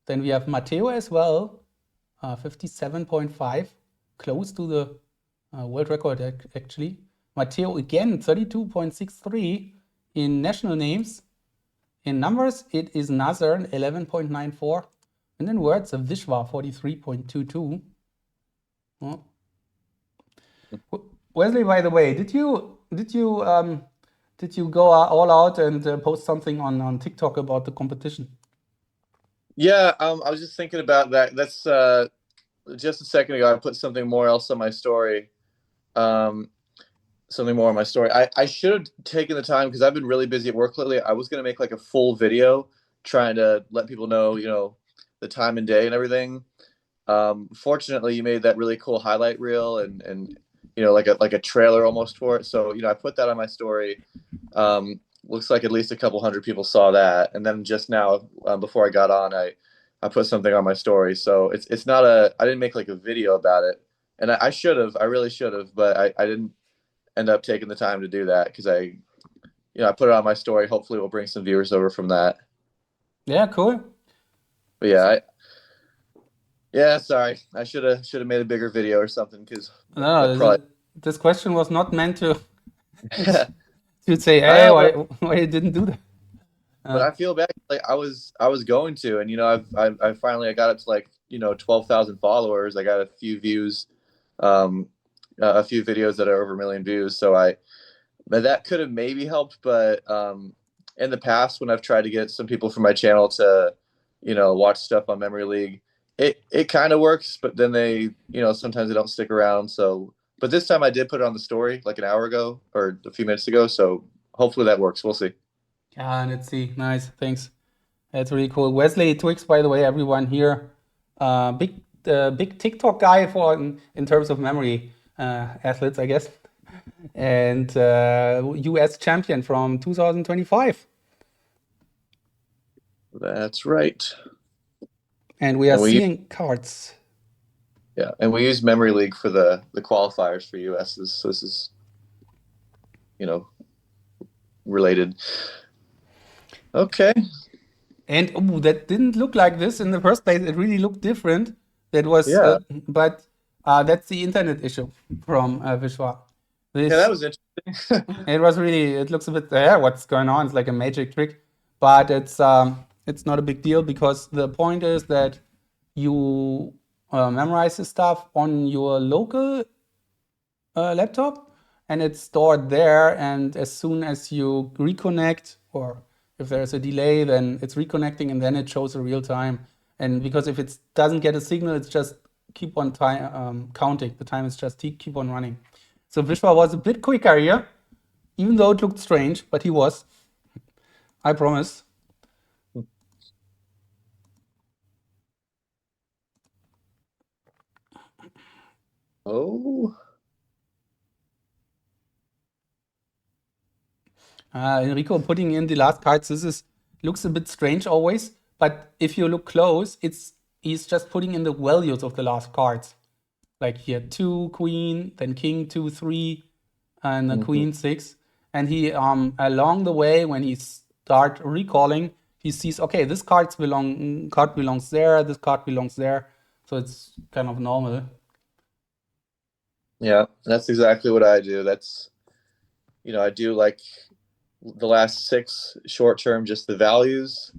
Then we have Matteo as well, 57.5, close to the world record actually. Matteo again, 32.63 in national names. In numbers, it is Nazar, 11.94. And in words, a Vishvaa, 43.22. Oh. Wesley, by the way, did you go all out and post something on TikTok about the competition? Yeah, I was just thinking about that. That's just a second ago. I put something more else on my story. Something more on my story. I should have taken the time because I've been really busy at work lately. I was gonna make like a full video trying to let people know, the time and day and everything. Fortunately, you made that really cool highlight reel and like a trailer almost for it. So I put that on my story. Looks like at least a couple hundred people saw that, and then just now before I got on, I put something on my story. So it's not I didn't make like a video about it, and I should have. I really should have, but I didn't end up taking the time to do that because I put it on my story. Hopefully, we'll bring some viewers over from that. Yeah, cool. But yeah, yeah, sorry. I should have made a bigger video or something because No, this question was not meant to say, I hey, know, why you didn't do that? but I feel bad. Like I was going to, and I finally I got up to like 12,000 followers. I got a few views, a few videos that are over 1 million views. So but that could have maybe helped. But in the past, when I've tried to get some people from my channel to watch stuff on Memory League, it kind of works. But then they sometimes they don't stick around. So, but this time I did put it on the story like an hour ago or a few minutes ago. So hopefully that works. We'll see. Yeah, let's see. Nice, thanks. That's really cool. Wesley Twix, by the way, everyone here, big TikTok guy for in terms of memory athletes, I guess, and US champion from 2025. That's right. And we are And we seeing cards. yeah, and we use Memory League for the qualifiers for US's. So this is, you know, related. Okay. And that didn't look like this in the first place. It really looked different. That was, Yeah. but that's the internet issue from Vishwa. Yeah, that This was interesting. it was really. It looks a bit. What's going on? It's like a magic trick, but it's not a big deal because the point is that you memorize the stuff on your local laptop and it's stored there. And as soon as you reconnect, or if there's a delay, then it's reconnecting and then it shows a real time. And because if it doesn't get a signal, it's just keep on time counting. The time is just keep on running. So Vishwa was a bit quicker here, even though it looked strange, but he was. I promise. Oh. Enrico putting in the last cards. This is looks a bit strange always, but if you look close, he's just putting in the values of the last cards. Like here, 2 queen, then king 2 3, and a queen 6. And he along the way when he start recalling, he sees okay, this card belongs there, this card belongs there, so it's kind of normal. Yeah, that's exactly what I do. That's, I do like the last 6 short term, just the values.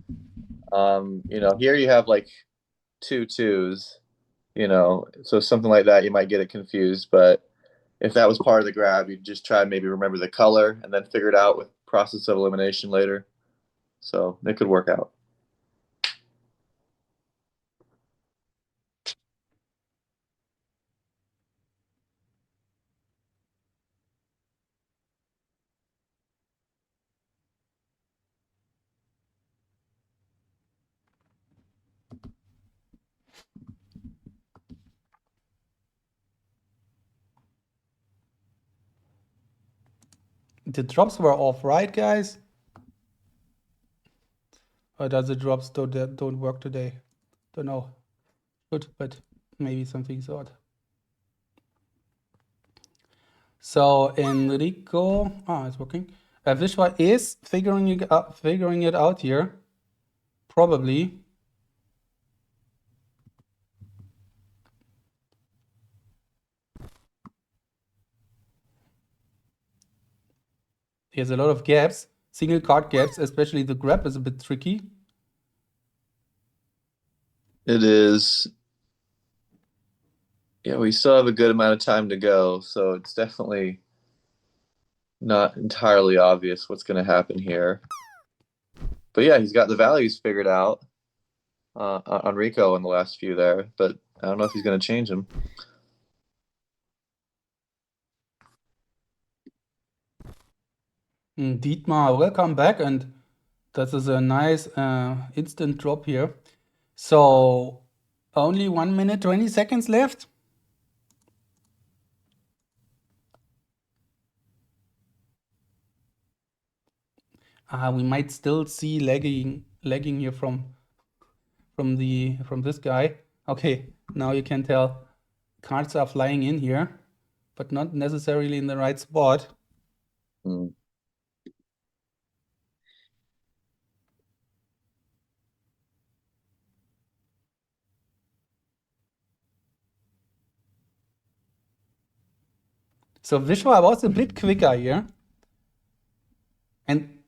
Here you have like 2 twos, so something like that, you might get it confused. But if that was part of the grab, you'd just try and maybe remember the color and then figure it out with process of elimination later. So it could work out. The drops were off, right, guys? Or does the drops don't work today? Don't know. Good, but maybe something's odd. So Enrico, it's working. Vishwa is figuring it out here, probably. He has a lot of gaps, single card gaps, especially the grab is a bit tricky. It is. Yeah, we still have a good amount of time to go, so it's definitely not entirely obvious what's going to happen here. But yeah, he's got the values figured out on Rico in the last few there, but I don't know if he's going to change them. Dietmar, welcome back, and this is a nice instant drop here. So only 1 minute 20 seconds left. We might still see lagging here from this guy. Okay, now you can tell cards are flying in here, but not necessarily in the right spot. Mm. So Vishwa was a bit quicker here. And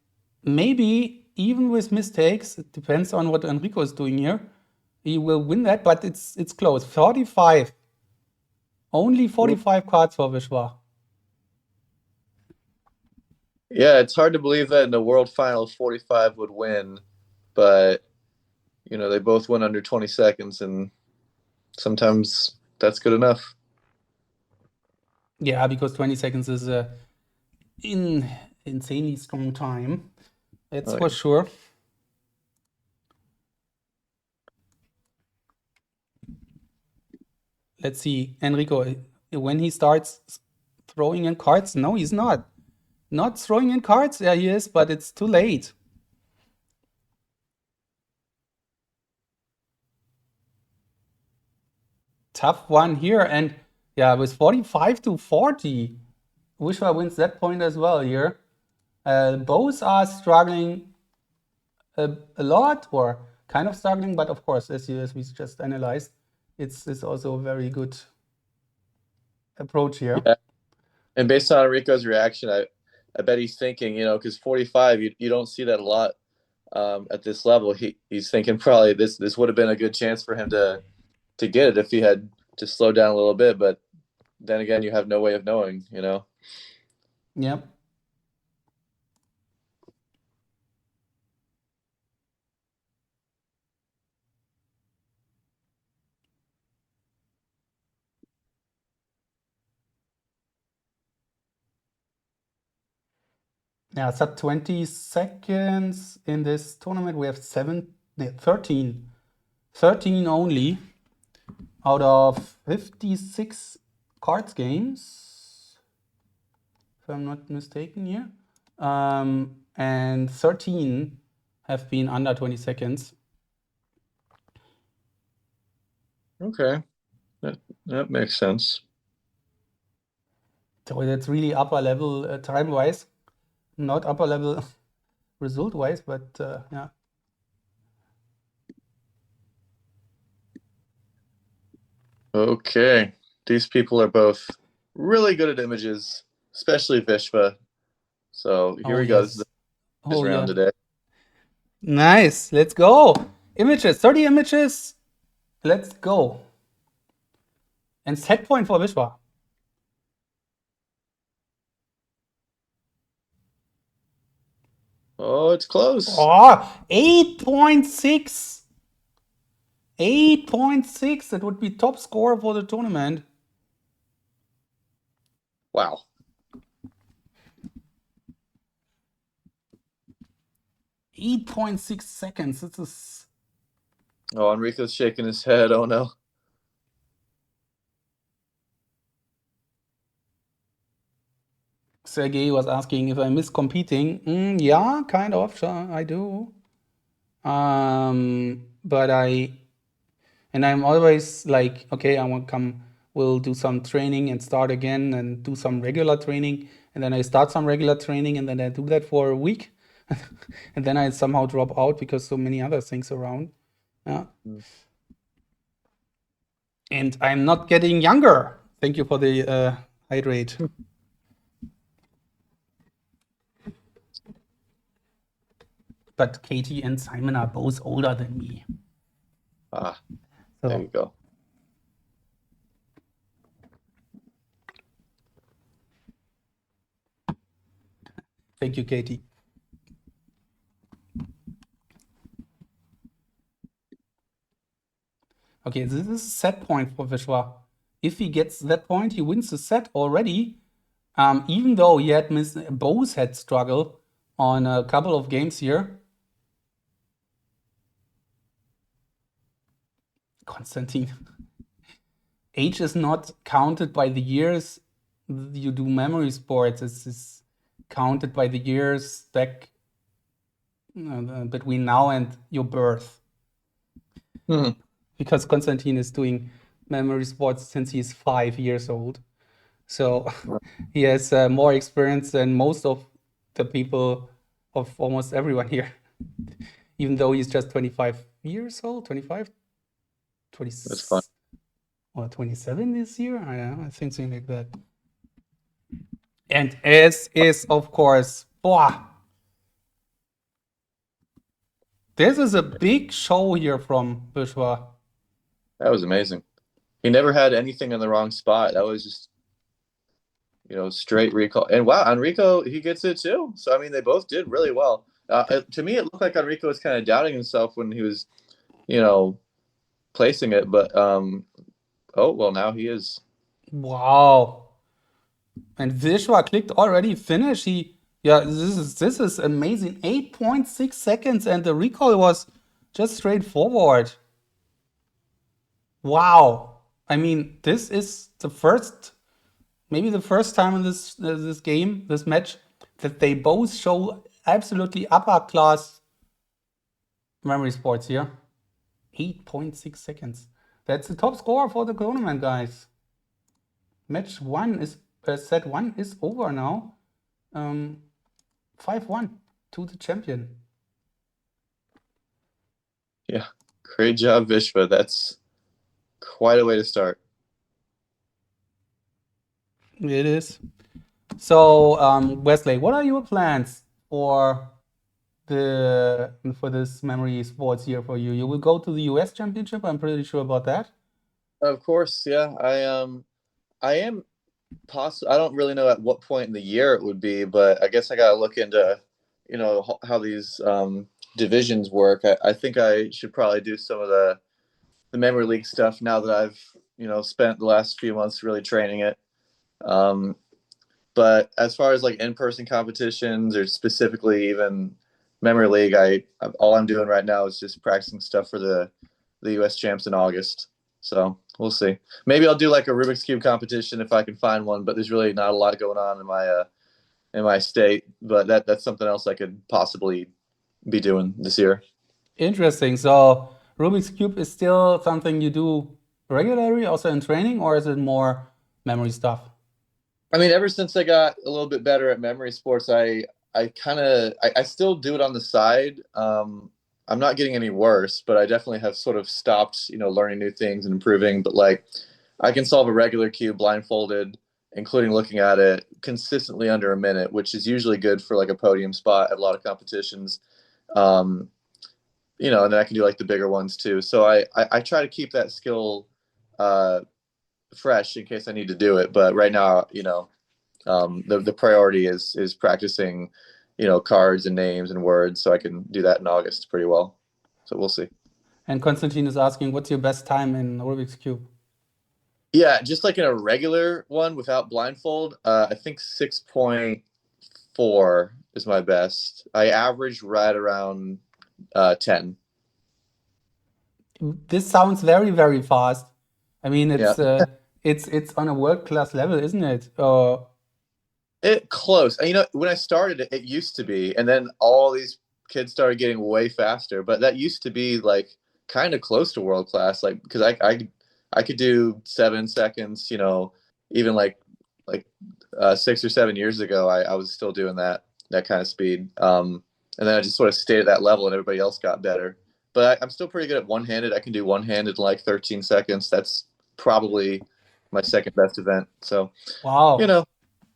maybe even with mistakes, it depends on what Enrico is doing here, he will win that, but it's close. 45. Only 45 cards for Vishwa. Yeah, it's hard to believe that in a world final 45 would win, but they both went under 20 seconds, and sometimes that's good enough. Yeah, because 20 seconds is insanely strong time. That's for sure. Let's see, Enrico, when he starts throwing in cards, no, he's not. Not throwing in cards, yeah, he is, but it's too late. tough one here. And yeah, with 45-40, Vishvaa wins that point as well here. Both are struggling a lot, or kind of struggling, but of course, as we just analyzed, it's also a very good approach here. Yeah. And based on Enrico's reaction, I bet he's thinking, because 45, you don't see that a lot at this level. He's thinking probably this would have been a good chance for him to get it if he had just slowed down a little bit. But then again, you have no way of knowing, Yep. Yeah, sub 20 seconds in this tournament. We have 13 only out of 56 cards games, if I'm not mistaken here. And 13 have been under 20 seconds. Okay. That makes sense. So that's really upper level time-wise, not upper level result-wise, but yeah. Okay. These people are both really good at images, especially Vishvaa. So here he goes. This round today. Nice. Let's go. Images, 30 images. Let's go. And set point for Vishvaa. Oh, it's close. Oh, 8.6. 8.6. That would be top score for the tournament. Wow. .6 seconds. This is. Oh, Enrico's shaking his head. Oh no. Sergey was asking if I miss competing. Yeah, kind of. Sure, I do. But I'm always like, okay, I want to come. We'll do some training and start again and do some regular training. And then I start some regular training and then I do that for a week. And then I somehow drop out because so many other things around. Yeah. And I'm not getting younger. Thank you for the hydrate. But Katie and Simon are both older than me. Ah, So, there you go. thank you, Katie. Okay, this is a set point for Vishvaa. If he gets that point, he wins the set already. Even though he had both had struggle on a couple of games here. Konstantin. Age is not counted by the years you do memory sports. It's counted by the years back between now and your birth. Because Konstantin is doing memory sports since he's 5 years old. So he has more experience than most of the people, of almost everyone here. Even though he's just 25 years old, 25? 26? That's fun. Or 27 this year? I don't know, I think something like that. And as is, of course, this is a big show here from Vishvaa. That was amazing. He never had anything in the wrong spot. That was just, straight recall. And wow, Enrico, he gets it too. So, I mean, they both did really well. To me, it looked like Enrico was kind of doubting himself when he was, placing it. But, well, now he is. Wow. And Vishvaa clicked already finish. This is amazing. 8.6 seconds and the recall was just straightforward. Wow. I mean, this is maybe the first time in this game, this match, that they both show absolutely upper class memory sports here. 8.6 seconds. That's the top score for the tournament, guys. Match one is set one is over now. 5-1 to the champion. Yeah, great job, Vishva. That's quite a way to start. It is. So, Wesley, what are your plans for this Memory Sports year for you? You will go to the US Championship. I'm pretty sure about that. Of course, yeah. I am possible. I don't really know at what point in the year it would be, but I guess I gotta look into, how these divisions work. I think I should probably do some of the memory league stuff now that I've spent the last few months really training it. But as far as like in-person competitions or specifically even memory league, all I'm doing right now is just practicing stuff for the U.S. champs in August. So we'll see. Maybe I'll do like a Rubik's Cube competition if I can find one. But there's really not a lot going on in my state. But that's something else I could possibly be doing this year. Interesting. So, Rubik's Cube is still something you do regularly, also in training, or is it more memory stuff? I mean, ever since I got a little bit better at memory sports, I still do it on the side. I'm not getting any worse, but I definitely have sort of stopped, learning new things and improving. But like, I can solve a regular cube blindfolded, including looking at it consistently under a minute, which is usually good for like a podium spot at a lot of competitions. Um, and then I can do like the bigger ones too. So I try to keep that skill uh, fresh in case I need to do it. But right now, the priority is practicing, cards and names and words, so I can do that in August pretty well. So we'll see. And Konstantin is asking, what's your best time in Rubik's Cube? Yeah, just like in a regular one without blindfold, I think 6.4 is my best. I average right around 10. This sounds very, very fast. I mean, Yeah, it's on a world-class level, isn't it? it close. When I started, it used to be, and then all these kids started getting way faster. But that used to be like kind of close to world class, like because I could do 7 seconds. Even like 6 or 7 years ago, I was still doing that kind of speed. And then I just sort of stayed at that level, and everybody else got better. But I'm still pretty good at one-handed. I can do one-handed in like 13 seconds. That's probably my second best event. So, you Wow. know,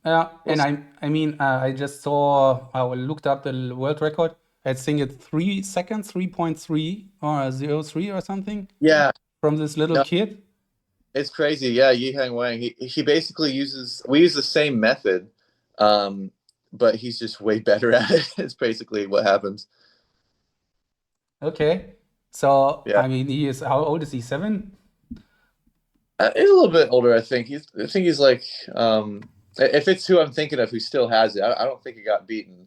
Yeah, we'll and see. I just saw, I looked up the world record. I think it's 3 seconds, 3.3 or 0.3 or something Yeah, from this little no, kid. it's crazy. Yeah, Yi Hang Wang. He basically we use the same method, um, but he's just way better at it. It's basically what happens. Okay. So, Yeah, I mean, how old is he? 7? he's a little bit older. I think he's like, if it's who I'm thinking of, who still has it. I don't think he got beaten.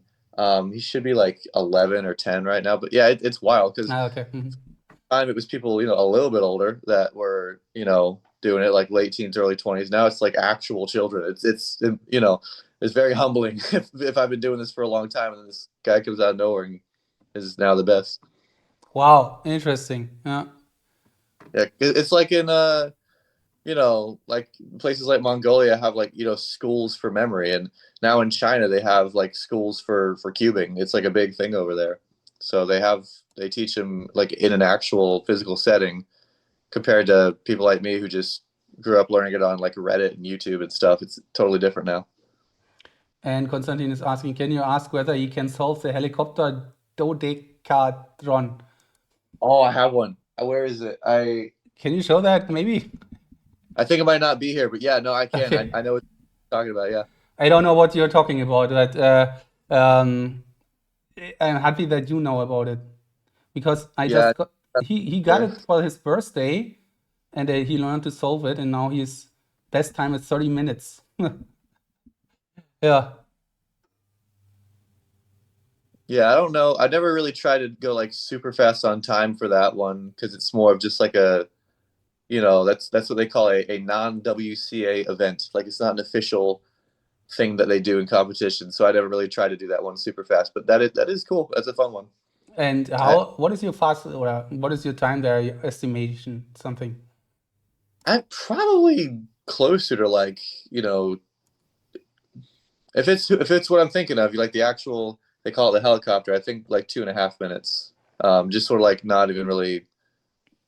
He should be like 11 or 10 right now. But yeah, it's wild because Ah, okay. time it was people a little bit older that were doing it like late teens, early 20s. Now it's like actual children. It's very humbling if I've been doing this for a long time and this guy comes out of nowhere and is now the best. Wow, interesting. Yeah. Yeah, it's like in like places like Mongolia have like schools for memory, and now in China they have like schools for cubing. It's like a big thing over there. So they teach them like in an actual physical setting compared to people like me who just grew up learning it on like Reddit and YouTube and stuff. It's totally different now. And Konstantin is asking, can you ask whether he can solve the helicopter dodecadron? Oh, I have one. Where is it? Can you show that maybe? I think it might not be here, but yeah, no, I can. I, Okay. I know what you're talking about. Yeah. I don't know what you're talking about, but um, I'm happy that you know about it because I Yeah. just got he got Sure. it for his birthday and he learned to solve it and now his best time is 30 minutes. Yeah. Yeah, I don't know. I never really tried to go like super fast on time for that one because it's more of just like that's what they call a non-WCA event. Like it's not an official thing that they do in competition. So I never really tried to do that one super fast. But that is cool. That's a fun one. And I, what is your fast or what is your time there, your estimation, something? I'm probably closer to like, you know, if it's what I'm thinking of, like the actual, they call it the helicopter. I think like 2.5 minutes. Just sort of like not even really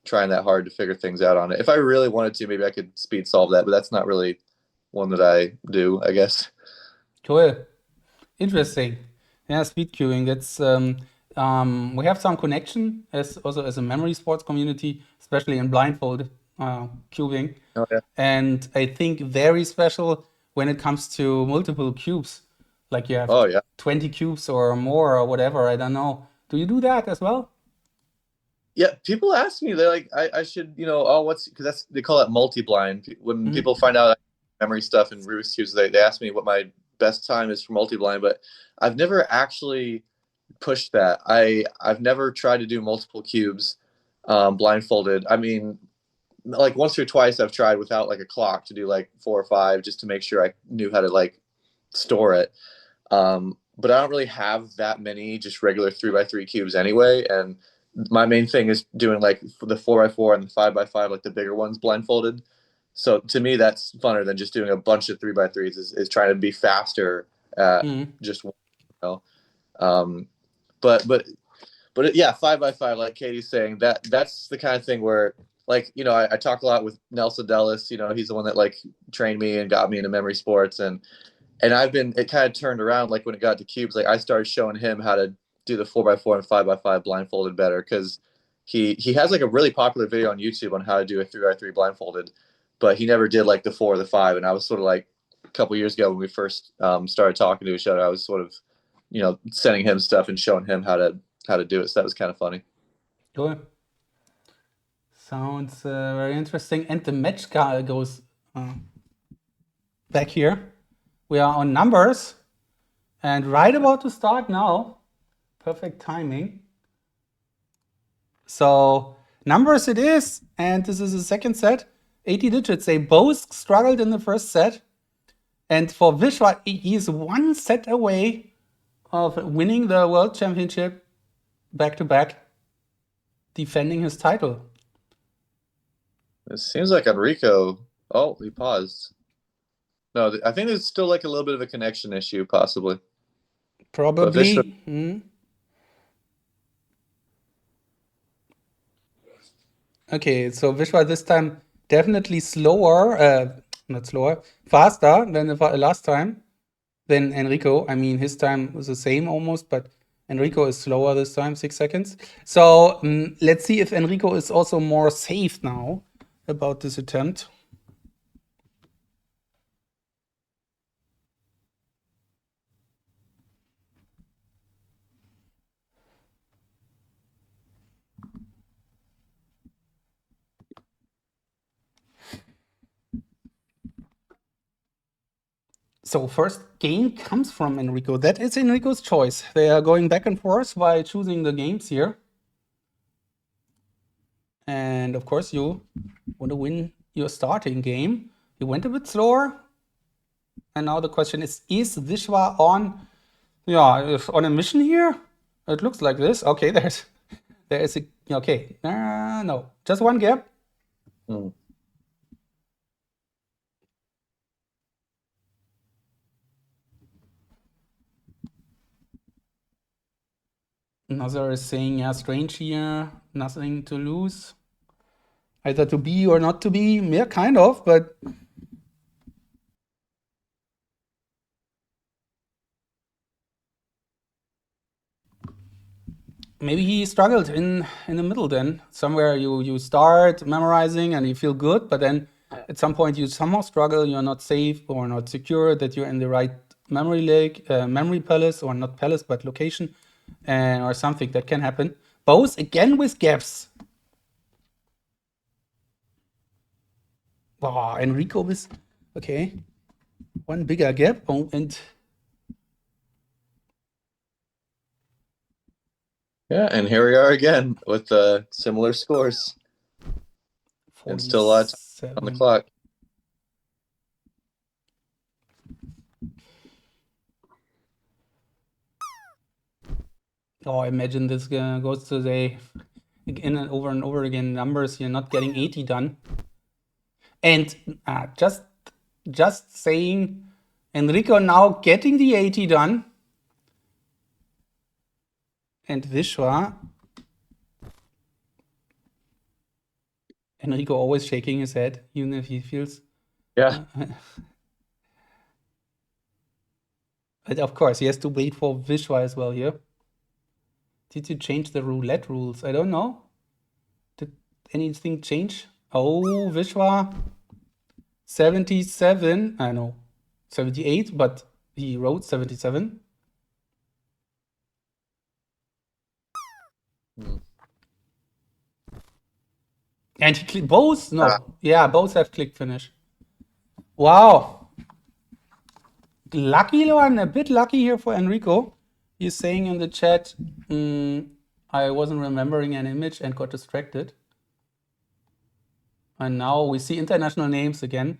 trying that hard to figure things out on it. If I really wanted to, maybe I could speed solve that, but that's not really one that I do, I guess. Cool. Interesting. Yeah, speed queuing. That's we have some connection as also as a memory sports community, especially in blindfold queuing. Oh yeah. And I think very special when it comes to multiple cubes. Like you have Oh yeah. 20 cubes or more or whatever. I don't know. Do you do that as well? Yeah, people ask me, they're like, I should, oh, what's, because that's, they call it multi-blind. When Mhm. people find out memory stuff and Rubik's Cubes, they ask me what my best time is for multi-blind, but I've never actually pushed that. I've never tried to do multiple cubes blindfolded. I mean, like once or twice I've tried without like a clock to do like 4 or 5 just to make sure I knew how to like store it. But I don't really have that many just regular 3x3 cubes anyway. And my main thing is doing like the 4x4 and the 5x5, like the bigger ones blindfolded. So to me, that's funner than just doing a bunch of 3x3s. Is trying to be faster at Mhm. just one. You know? Um, but yeah, 5x5, like Katie's saying, that's the kind of thing where, like, I talk a lot with Nelson Dellis. He's the one that like trained me and got me into memory sports, and it kind of turned around like when it got to cubes. Like I started showing him how to do the 4x4 and 5x5 blindfolded better, because he has like a really popular video on YouTube on how to do a 3x3 blindfolded, but he never did like the 4 or the 5. And I was sort of like a couple years ago when we first started talking to each other, I was sort of sending him stuff and showing him how to do it. So that was kind of funny. Cool. Sounds very interesting. And the match goes uh, back here. We are on numbers and right about to start now. Perfect timing. So numbers it is, and this is the second set. 80 digits. They both struggled in the first set. And for Vishwa, he is one set away of winning the World Championship back to back, defending his title. It seems like Enrico. Oh, he paused. No, I think there's still like a little bit of a connection issue, possibly. But Vishwa, Probably. Okay, so Vishwa this time definitely slower, not slower, faster than the last time than Enrico. I mean, his time was the same almost, but Enrico is slower this time, 6 seconds. So let's see if Enrico is also more safe now about this attempt. So first game comes from Enrico. That is Enrico's choice. They are going back and forth by choosing the games here. And of course, you want to win your starting game. You went a bit slower. And now the question is Vishwa on, on a mission here? It looks like this. Okay, there is a, okay, no, just one gap. hmm. Another is saying, yeah, strange here, nothing to lose. Either to be or not to be, yeah, kind of, but maybe he struggled in the middle then. Somewhere you start memorizing and you feel good, but then at some point you somehow struggle, you're not safe or not secure that you're in the right memory lake, memory palace, or not palace, but location, or something that can happen. Both again with gaps. Wow, Enrico with, okay, one bigger gap. Oh, and Yeah, and here we are again with similar scores and still a lot of time on the 47. clock. Oh, imagine this goes to the in and over again numbers. You're not getting 80 done. And just saying, Enrico now getting the 80 done. And Vishwa. Enrico always shaking his head, even if he feels. Yeah. But of course, he has to wait for Vishwa as well here. Did you change the roulette rules? I don't know. Did anything change? Oh, Vishwa. 77. I know. 78, but he wrote 77. And he clicked both? No. Yeah, both have click finish. Wow. Lucky one, a bit lucky here for Enrico. He's saying in the chat, I wasn't remembering an image and got distracted. And now we see international names again.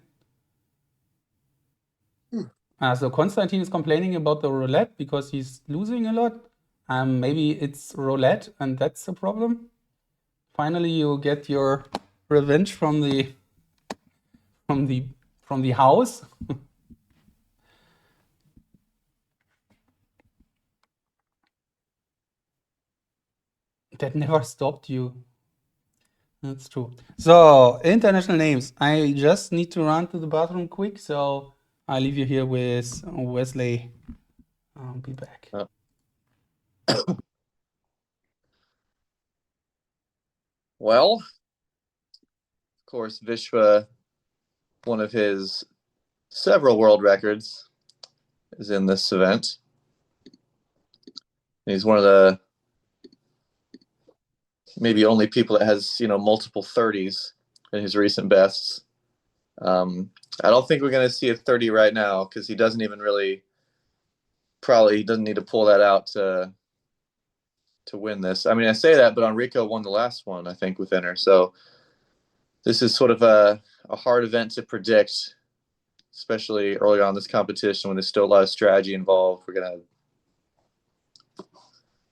So Konstantin is complaining about the roulette because he's losing a lot. Maybe it's roulette and that's the problem. Finally, you get your revenge from the house. That never stopped you. That's true. So, international names. I just need to run to the bathroom quick, so I'll leave you here with Wesley. I'll be back. Well, of course, Vishva, one of his several world records, is in this event. He's one of the maybe only people that has, multiple 30s in his recent bests. I don't think we're going to see a 30 right now because he doesn't even really, probably he doesn't need to pull that out to win this. I mean, I say that, but Enrico won the last one, I think, with Inter. So this is sort of a hard event to predict, especially early on in this competition when there's still a lot of strategy involved. We're going to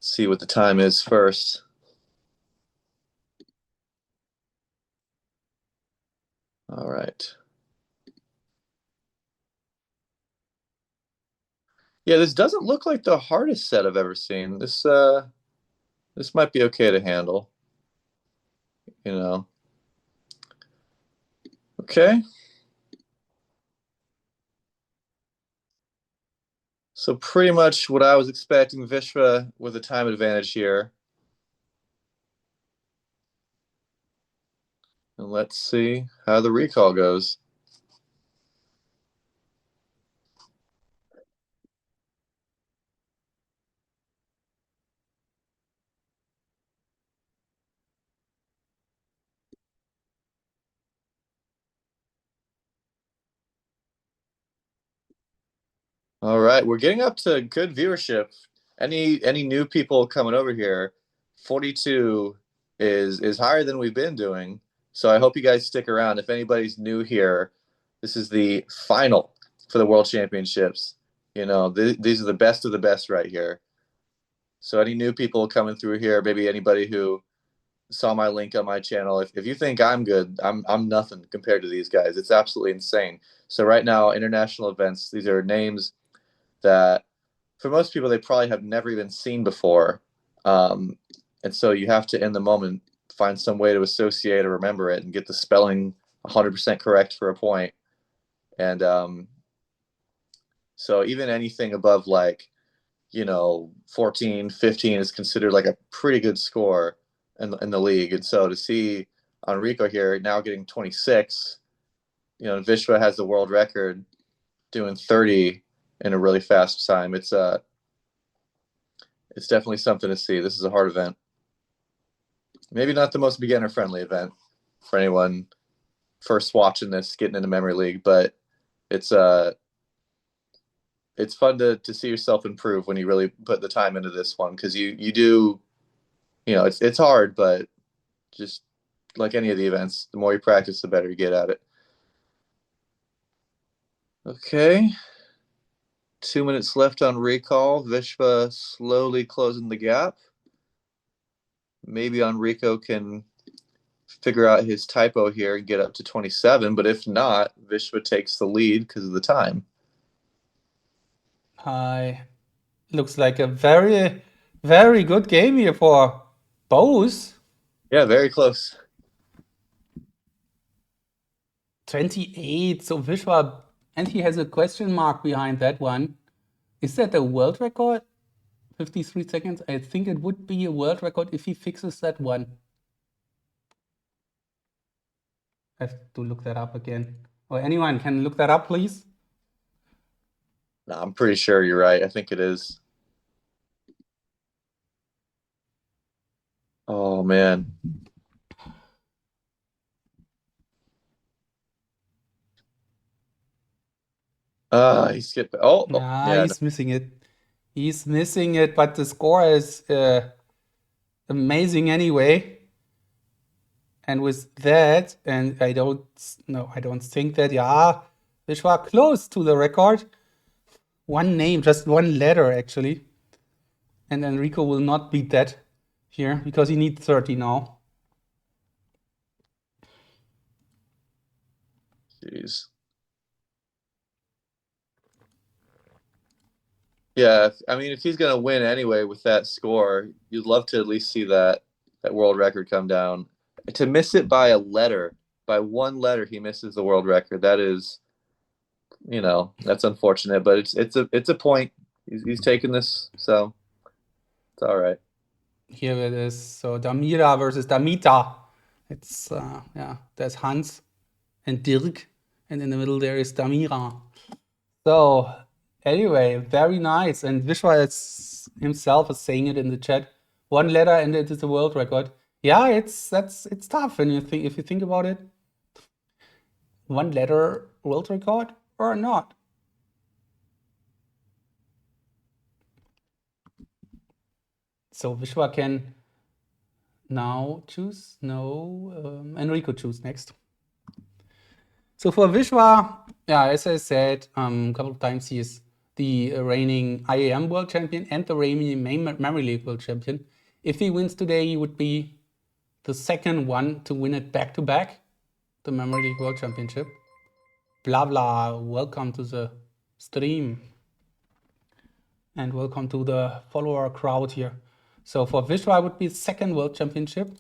see what the time is first. All right. Yeah, this doesn't look like the hardest set I've ever seen. This might be okay to handle. Okay. So pretty much what I was expecting, Vishva with a time advantage here. And let's see how the recall goes. All right, we're getting up to good viewership. Any new people coming over here? 42 is higher than we've been doing. So I hope you guys stick around. If anybody's new here, this is the final for the World Championships. These are the best of the best right here. So any new people coming through here, maybe anybody who saw my link on my channel, if you think I'm good, I'm nothing compared to these guys. It's absolutely insane. So right now, international events, these are names that for most people they probably have never even seen before, and so you have to in the moment find some way to associate or remember it and get the spelling 100% correct for a point. And so even anything above 14, 15 is considered like a pretty good score in the league. And so to see Enrico here now getting 26, Vishva has the world record doing 30 in a really fast time. It's definitely something to see. This is a hard event. Maybe not the most beginner friendly event for anyone first watching this, getting into Memory League, but it's fun to see yourself improve when you really put the time into this one, because you do, it's hard, but just like any of the events, the more you practice, the better you get at it. Okay. 2 minutes left on recall. Vishva slowly closing the gap. Maybe Enrico can figure out his typo here and get up to 27. But if not, Vishva takes the lead because of the time. Looks like a very, very good game here for both. Yeah, very close. 28. So Vishwa, and he has a question mark behind that one. Is that a world record? 53 seconds. I think it would be a world record if he fixes that one. I have to look that up again. Or anyone can look that up, please. No, I'm pretty sure you're right. I think it is. Oh man. He skipped. Nah, Yeah. he's missing it. He's missing it, but the score is amazing anyway. And with that, and I don't think that, yeah, Vishwa close to the record. One name, just one letter actually. And Enrico will not beat that here because he needs 30 now. Jeez. Yeah, I mean, if he's gonna win anyway with that score, you'd love to at least see that world record come down. To miss it by a letter, by one letter, he misses the world record. That is, that's unfortunate, but it's a point. He's taking this, so it's all right. Here it is. So Damira versus Damita. It's there's Hans and Dirk, and in the middle there is Damira. So anyway, very nice. And Vishwa himself is saying it in the chat. One letter and it is a world record. Yeah, it's tough when if you think about it. One letter world record or not? So Vishwa can now choose. No, Enrico choose next. So for Vishwa, yeah, as I said a couple of times, he is the reigning IAM World Champion and the reigning Memory League World Champion. If he wins today, he would be the second one to win it back-to-back, the Memory League World Championship. Blah, blah, welcome to the stream. And welcome to the follower crowd here. So for Vishwa, it would be the second World Championship.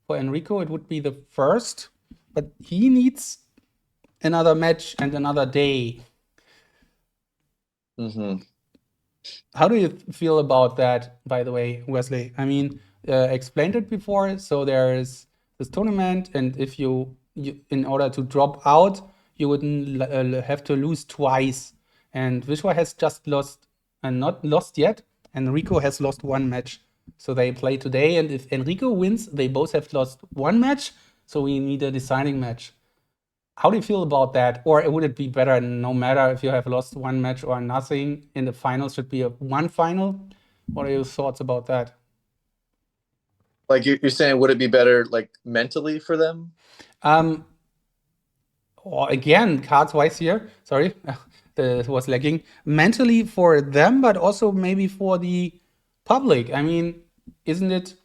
For Enrico, it would be the first. But he needs another match and another day. Mm-hmm. How do you feel about that, by the way, Wesley? I mean, explained it before. So there is this tournament, and if you in order to drop out, you would have to lose twice. And Vishwa has just lost, and not lost yet. Enrico has lost one match. So they play today, and if Enrico wins, they both have lost one match. So we need a deciding match. How do you feel about that? Or would it be better no matter if you have lost one match or nothing, in the finals should be one final? What are your thoughts about that? Like you're saying, would it be better like mentally for them? Or again, cards wise here. Sorry, it was lagging. Mentally for them, but also maybe for the public. I mean, isn't it?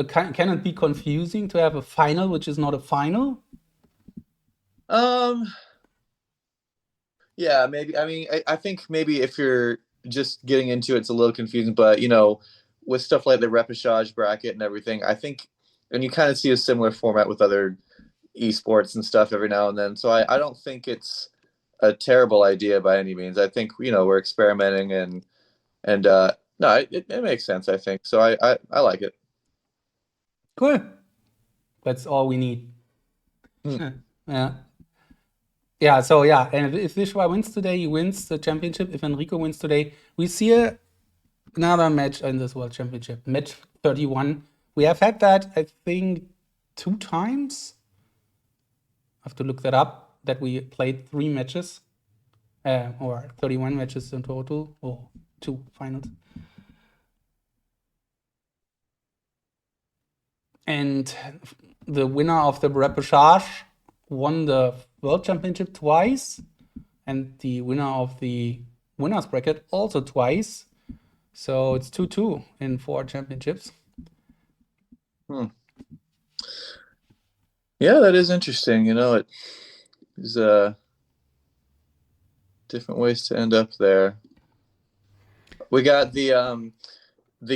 Can it be confusing to have a final which is not a final? Yeah, maybe. I mean, I think maybe if you're just getting into it, it's a little confusing. But with stuff like the repêchage bracket and everything, I think, and you kind of see a similar format with other esports and stuff every now and then. So I don't think it's a terrible idea by any means. I think we're experimenting and no, it makes sense. I think so. I like it. Cool. That's all we need. Yeah. Yeah, so yeah, and if Vishwa wins today, he wins the championship. If Enrico wins today, we see another match in this World Championship, match 31. We have had that, I think, 2 times. I have to look that up, that we played 3 matches, or 31 matches in total, or 2 finals. And the winner of the repêchage won the World Championship twice, and the winner of the winners bracket also twice. So it's 2-2 in 4 championships. Yeah, that is interesting. There's different ways to end up there. We got the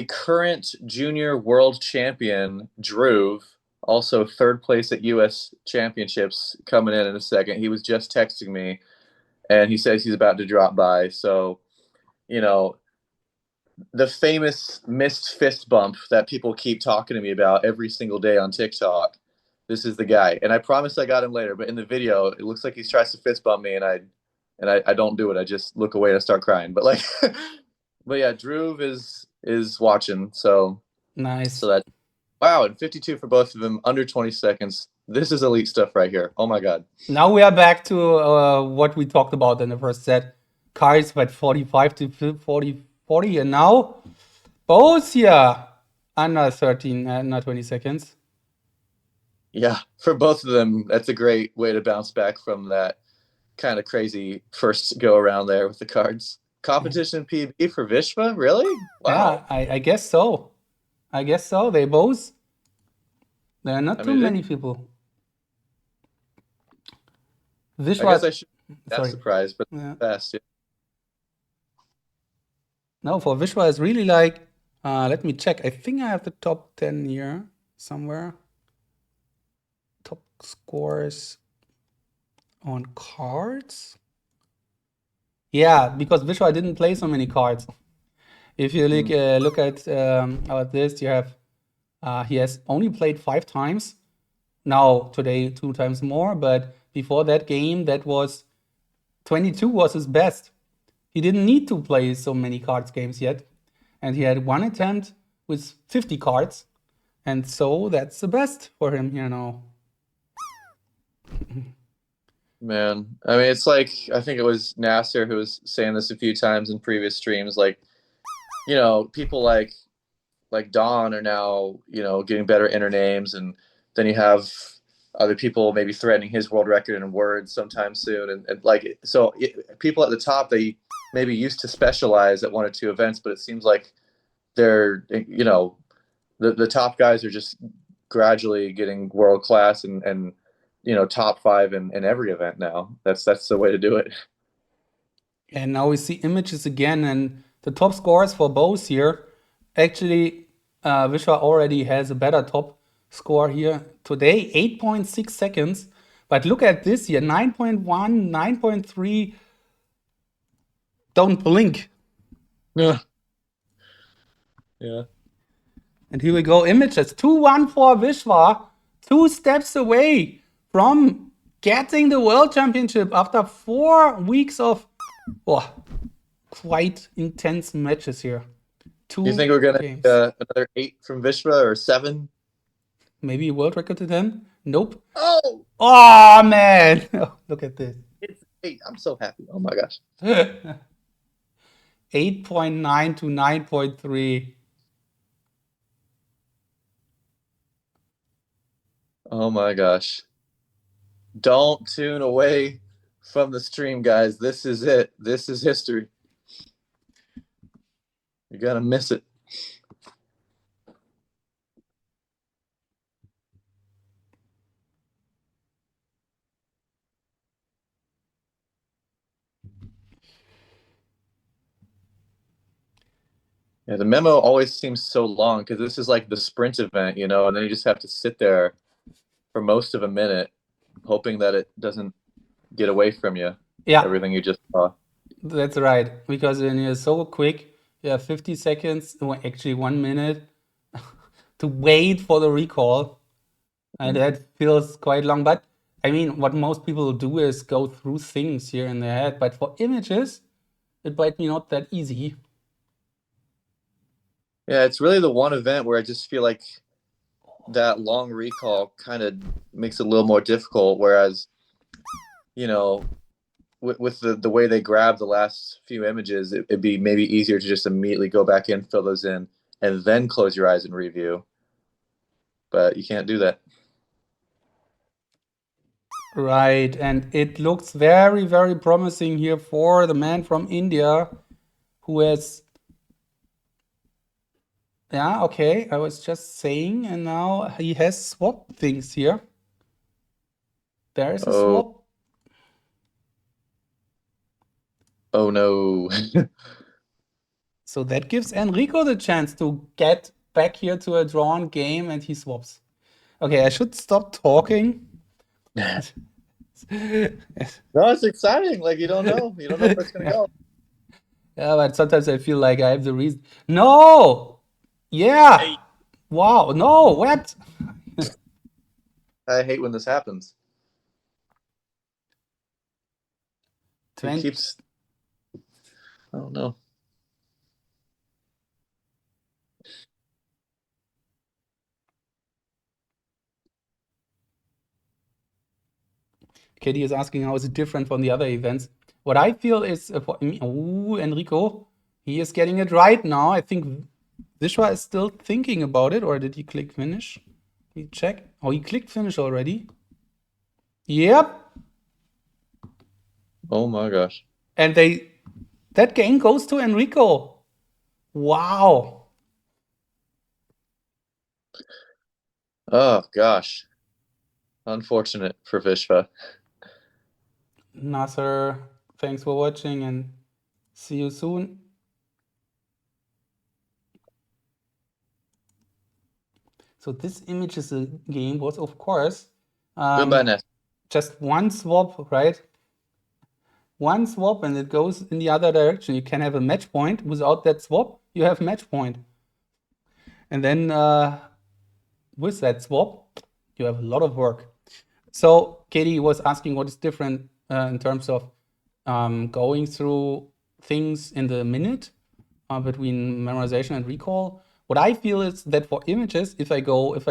current junior world champion, Drew, also third place at U.S. Championships, coming in a second. He was just texting me, and he says he's about to drop by. So, you know, the famous missed fist bump that people keep talking to me about every single day on TikTok. This is the guy, and I promise I got him later. But in the video, it looks like he tries to fist bump me, and I don't do it. I just look away and I start crying. But like, but yeah, Drew is watching. So Nice. that wow, and 52 for both of them, under 20 seconds. This is elite stuff right here. Oh my god. Now we are back to what we talked about in the first set. Cars went 45 to 40, and now both here under 13, under 20 seconds. Yeah, for both of them, that's a great way to bounce back from that kind of crazy first go around there with the cards. Competition PB for Vishva? Really? Wow. Yeah, I guess so. I guess so. They both. There are not I too mean, many people. I guess Vishwas, I should be that sorry. surprised, but Yeah. fast. Yeah. No, for Vishwa is really like, let me check. I think I have the top 10 here somewhere. Top scores on cards. Yeah, because Vishwa didn't play so many cards. If you look at our list, you have he has only played 5 times. Now today 2 times more, but before that game, that was 22 was his best. He didn't need to play so many cards games yet, and he had one attempt with 50 cards, and so that's the best for him here now. Man, I mean, it's like I think it was Nasser who was saying this a few times in previous streams. Like, people like Don are now, getting better inner names, and then you have other people maybe threatening his world record in words sometime soon, and like so people at the top, they maybe used to specialize at one or two events, but it seems like they're the top guys are just gradually getting world class and top five in every event now. That's the way to do it. And now we see images again, and the top scores for both here. Actually, Vishwa already has a better top score here today, 8.6 seconds. But look at this here, 9.1, 9.3. Don't blink. Yeah. Yeah. And here we go, images. 2-1 for Vishwa, 2 steps away from getting the World Championship after 4 weeks of quite intense matches here. Do you 2 think we're gonna games. another 8 from Vishva or 7? Maybe a world record to 10? Nope. Oh, Oh, man. Look at this. it's 8. I'm so happy. Oh my gosh. 8.9 to 9.3. Oh my gosh. Don't tune away from the stream, guys. This is it. This is history. You're gonna miss it. Yeah, the memo always seems so long because this is like the sprint event, and then you just have to sit there for most of a minute, hoping that it doesn't get away from you. Yeah, Everything you just saw. that's right. Because when you're so quick, you have 50 seconds, or actually 1 minute, to wait for the recall. And that feels quite long. But I mean, what most people do is go through things here in their head. But for images, it might be not that easy. Yeah, it's really the one event where I just feel like that long recall kind of makes it a little more difficult. Whereas, with the way they grab the last few images, it'd be maybe easier to just immediately go back in, fill those in, and then close your eyes and review. But you can't do that. Right, and it looks very, very promising here for the man from India who has. Yeah, okay, I was just saying, and now he has swapped things here. There is a Oh, swap. oh no. So that gives Enrico the chance to get back here to a drawn game, and he swaps. Okay, I should stop talking. No, it's exciting. Like you don't know. You don't know where it's gonna Yeah, go. but sometimes I feel like I have the reason. No! Yeah! Hey, Wow, no, what? I hate when this happens. He 20. keeps. I don't know. Katie is asking how is it different from the other events. What I feel is for me, ooh, Enrico, he is getting it right now. I think Vishwa is still thinking about it, or did he click finish? Can you check? Oh, he clicked finish already. Yep. Oh my gosh. And that game goes to Enrico. Wow. Oh gosh. Unfortunate for Vishva. Nasser, thanks for watching and see you soon. So this image is a game was of course Goodbye, Ness. just one swap, right? One swap and it goes in the other direction. You can have a match point. Without that swap, you have match point. And then with that swap, you have a lot of work. So Katie was asking what is different in terms of going through things in the minute between memorization and recall. What I feel is that for images, if I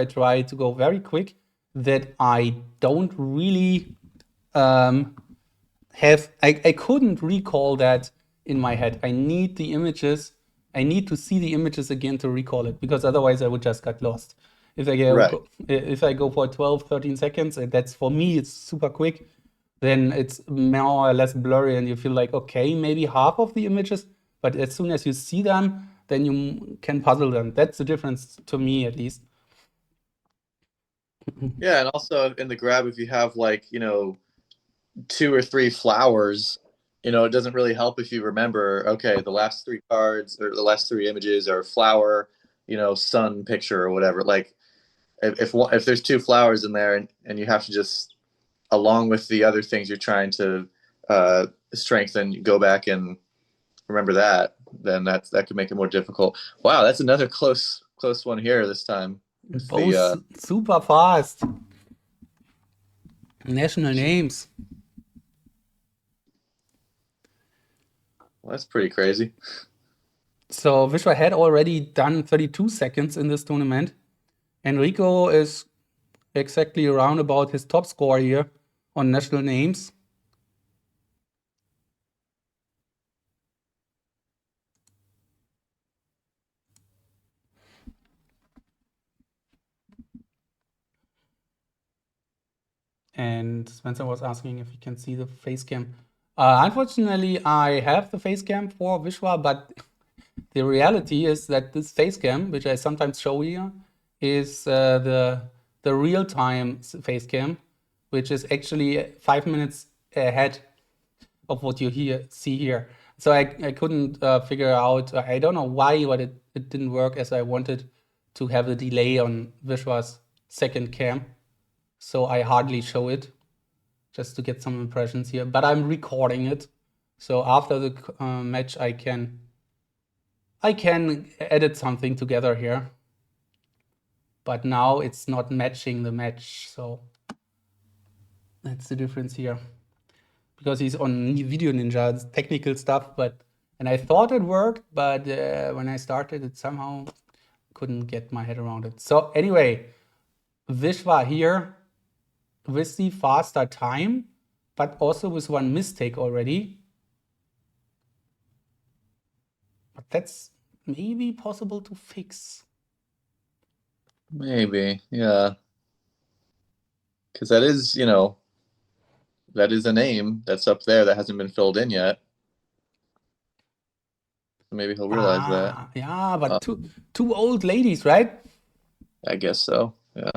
try to go very quick, that I don't really I couldn't recall that in my head. I need the images. I need to see the images again to recall it because otherwise I would just get lost. Right. If I go for 12, 13 seconds, and that's for me, it's super quick, then it's more or less blurry and you feel like, okay, maybe half of the images, but as soon as you see them, then you can puzzle them. That's the difference to me, at least. Yeah, and also in the grab, if you have like, two or three flowers, it doesn't really help if you remember, okay, the last three cards or the last three images are flower, sun picture or whatever. Like if there's two flowers in there and you have to just, along with the other things you're trying to strengthen, go back and remember that, then that could make it more difficult. Wow, that's another close one here this time with Both super fast. National names. well, that's pretty crazy. So Vishwa had already done 32 seconds in this tournament. Enrico is exactly around about his top score here on national names. And Spencer was asking if he can see the face cam. Unfortunately, I have the face cam for Vishwa, but the reality is that this face cam, which I sometimes show here, is the real-time face cam, which is actually 5 minutes ahead of what you see here. So I couldn't figure out, I don't know why, but it didn't work as I wanted to have a delay on Vishwa's second cam. So I hardly show it just to get some impressions here, but I'm recording it. So after the match, I can edit something together here. But now it's not matching the match, so that's the difference here. Because he's on Video Ninja, it's technical stuff, and I thought it worked, but when I started, it somehow couldn't get my head around it. So anyway, Vishwa here with the faster time, but also with one mistake already. But that's maybe possible to fix. Maybe, yeah. Because that is, that is a name that's up there that hasn't been filled in yet. Maybe he'll realize that. Yeah, but two old ladies, right? I guess so. Yeah.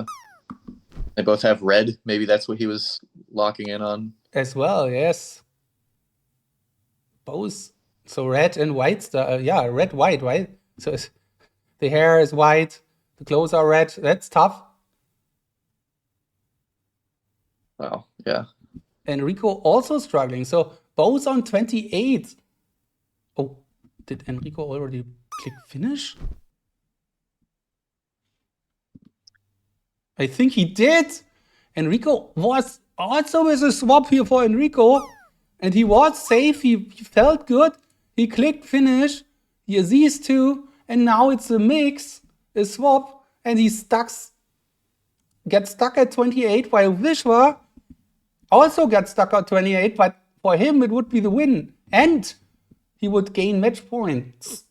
They both have red. Maybe that's what he was locking in on. As well, yes. Both. So red and white stuff. Yeah, red, white, right? So the hair is white, the clothes are red. That's tough. Wow, yeah. Enrico also struggling. So both on 28. Oh, did Enrico already click finish? I think he did. Enrico was also with a swap here for Enrico. And he was safe. He felt good. He clicked finish. He has these two. And now it's a mix, a swap. And he gets stuck at 28, while Vishvaa also got stuck at 28. But for him, it would be the win. And he would gain match points.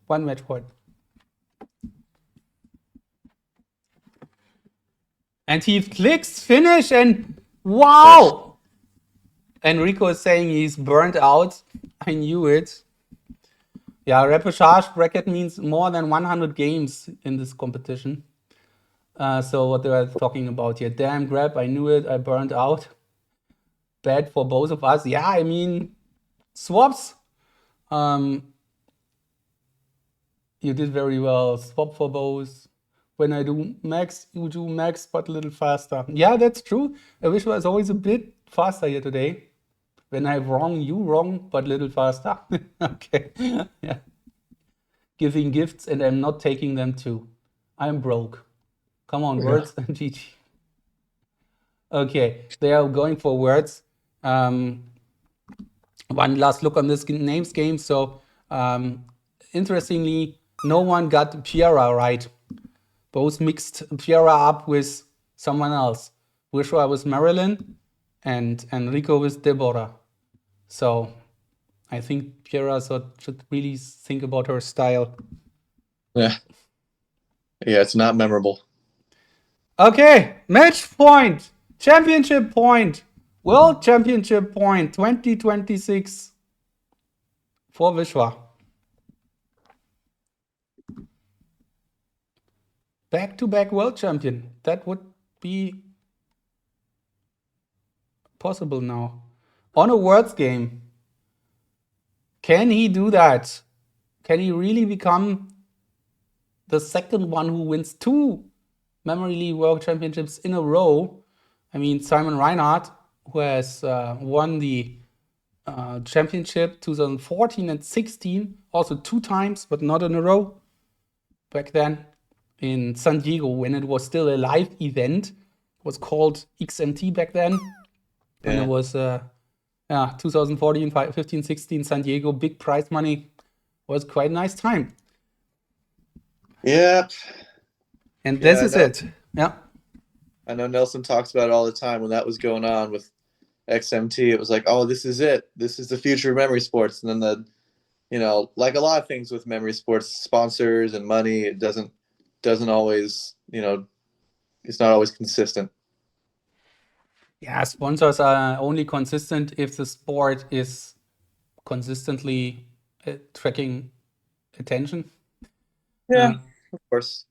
1 match point. And he clicks finish and wow! Enrico is saying he's burnt out. I knew it. Yeah, repêchage bracket means more than 100 games in this competition. So what they are talking about here. Damn grab, I knew it. I burned out. Bad for both of us. Yeah, I mean, swaps. You did very well. Swap for both. When I do max, you do max, but a little faster. Yeah, that's true. I wish I was always a bit faster here today. When I'm wrong, you wrong, but a little faster. Okay. Yeah. Giving gifts and I'm not taking them too. I'm broke. Come on, words and GG. Okay, they are going for words. One last look on this names game. So, interestingly, no one got Piera right. Both mixed Piera up with someone else. Vishvaa with Marilyn and Enrico with Deborah. So, I think Piera should really think about her style. Yeah. Yeah, it's not memorable. Okay, match point, championship point, world championship point 2026 for Vishvaa. Back-to-back world champion. That would be possible now. On a words game. Can he do that? Can he really become the second one who wins 2 Memory League World Championships in a row? I mean, Simon Reinhardt, who has won the championship 2014 and 16, also 2 times, but not in a row. Back then in San Diego, when it was still a live event, it was called XMT back then. And it was 2014, 15, 16, San Diego, big prize money. Was quite a nice time. Yep. And this is it. Yeah. I know Nelson talks about it all the time. When that was going on with XMT, it was like, oh, this is it. This is the future of memory sports. And then like a lot of things with memory sports, sponsors and money, it doesn't always, it's not always consistent. Yeah, sponsors are only consistent if the sport is consistently tracking attention. Yeah, of course.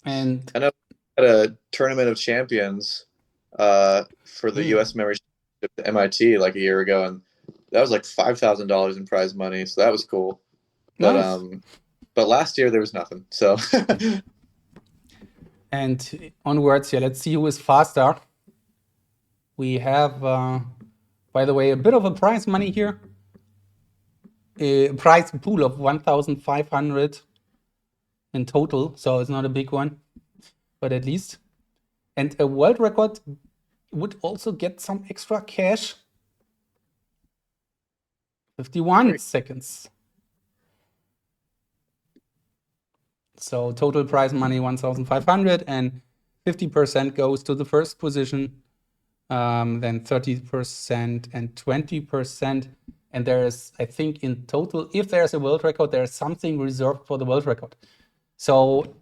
And I know we had a tournament of champions for the U.S. Memory Championship at MIT like a year ago, and that was like $5,000 in prize money, so that was cool. But nice. But last year there was nothing. So. And onwards here, let's see who is faster. We have, by the way, a bit of a prize money here. A prize pool of 1,500 in total, so it's not a big one, but at least. And a world record would also get some extra cash. 51 seconds. So total prize money 1,500 and 50% goes to the first position, then 30% and 20%. And there is, I think, in total, if there's a world record, there's something reserved for the world record. So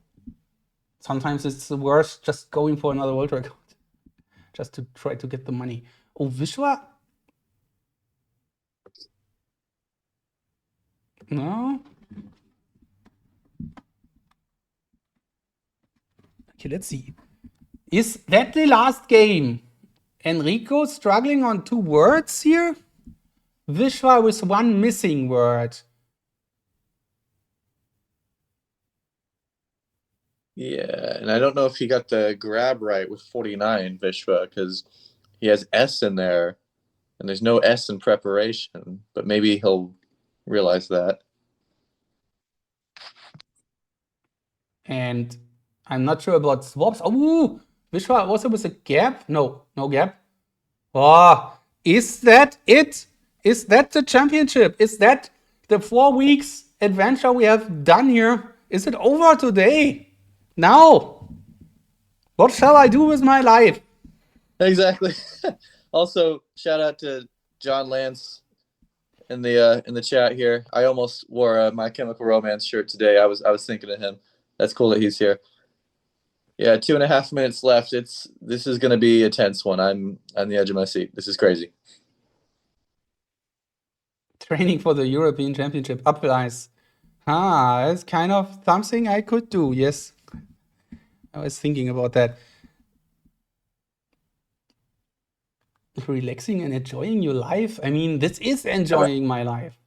sometimes it's worth just going for another world record, just to try to get the money. Oh, Vishvaa? No? Okay, let's see. Is that the last game? Enrico struggling on 2 words here? Vishvaa with 1 missing word. Yeah, and I don't know if he got the grab right with 49, Vishva, because he has S in there, and there's no S in preparation, but maybe he'll realize that. And I'm not sure about swaps. Oh, Vishvaa also with a gap? No gap. Oh, is that it? Is that the championship? Is that the 4 weeks adventure we have done here? Is it over today? Now, what shall I do with my life? Exactly. Also, shout out to John Lance in the chat here. I almost wore a My Chemical Romance shirt today. I was thinking of him. That's cool that he's here. Yeah, 2.5 minutes left. This is going to be a tense one. I'm on the edge of my seat. This is crazy. Training for the European Championship, uphill ice. It's kind of something I could do, yes. I was thinking about that. Relaxing and enjoying your life? I mean, this is enjoying my life.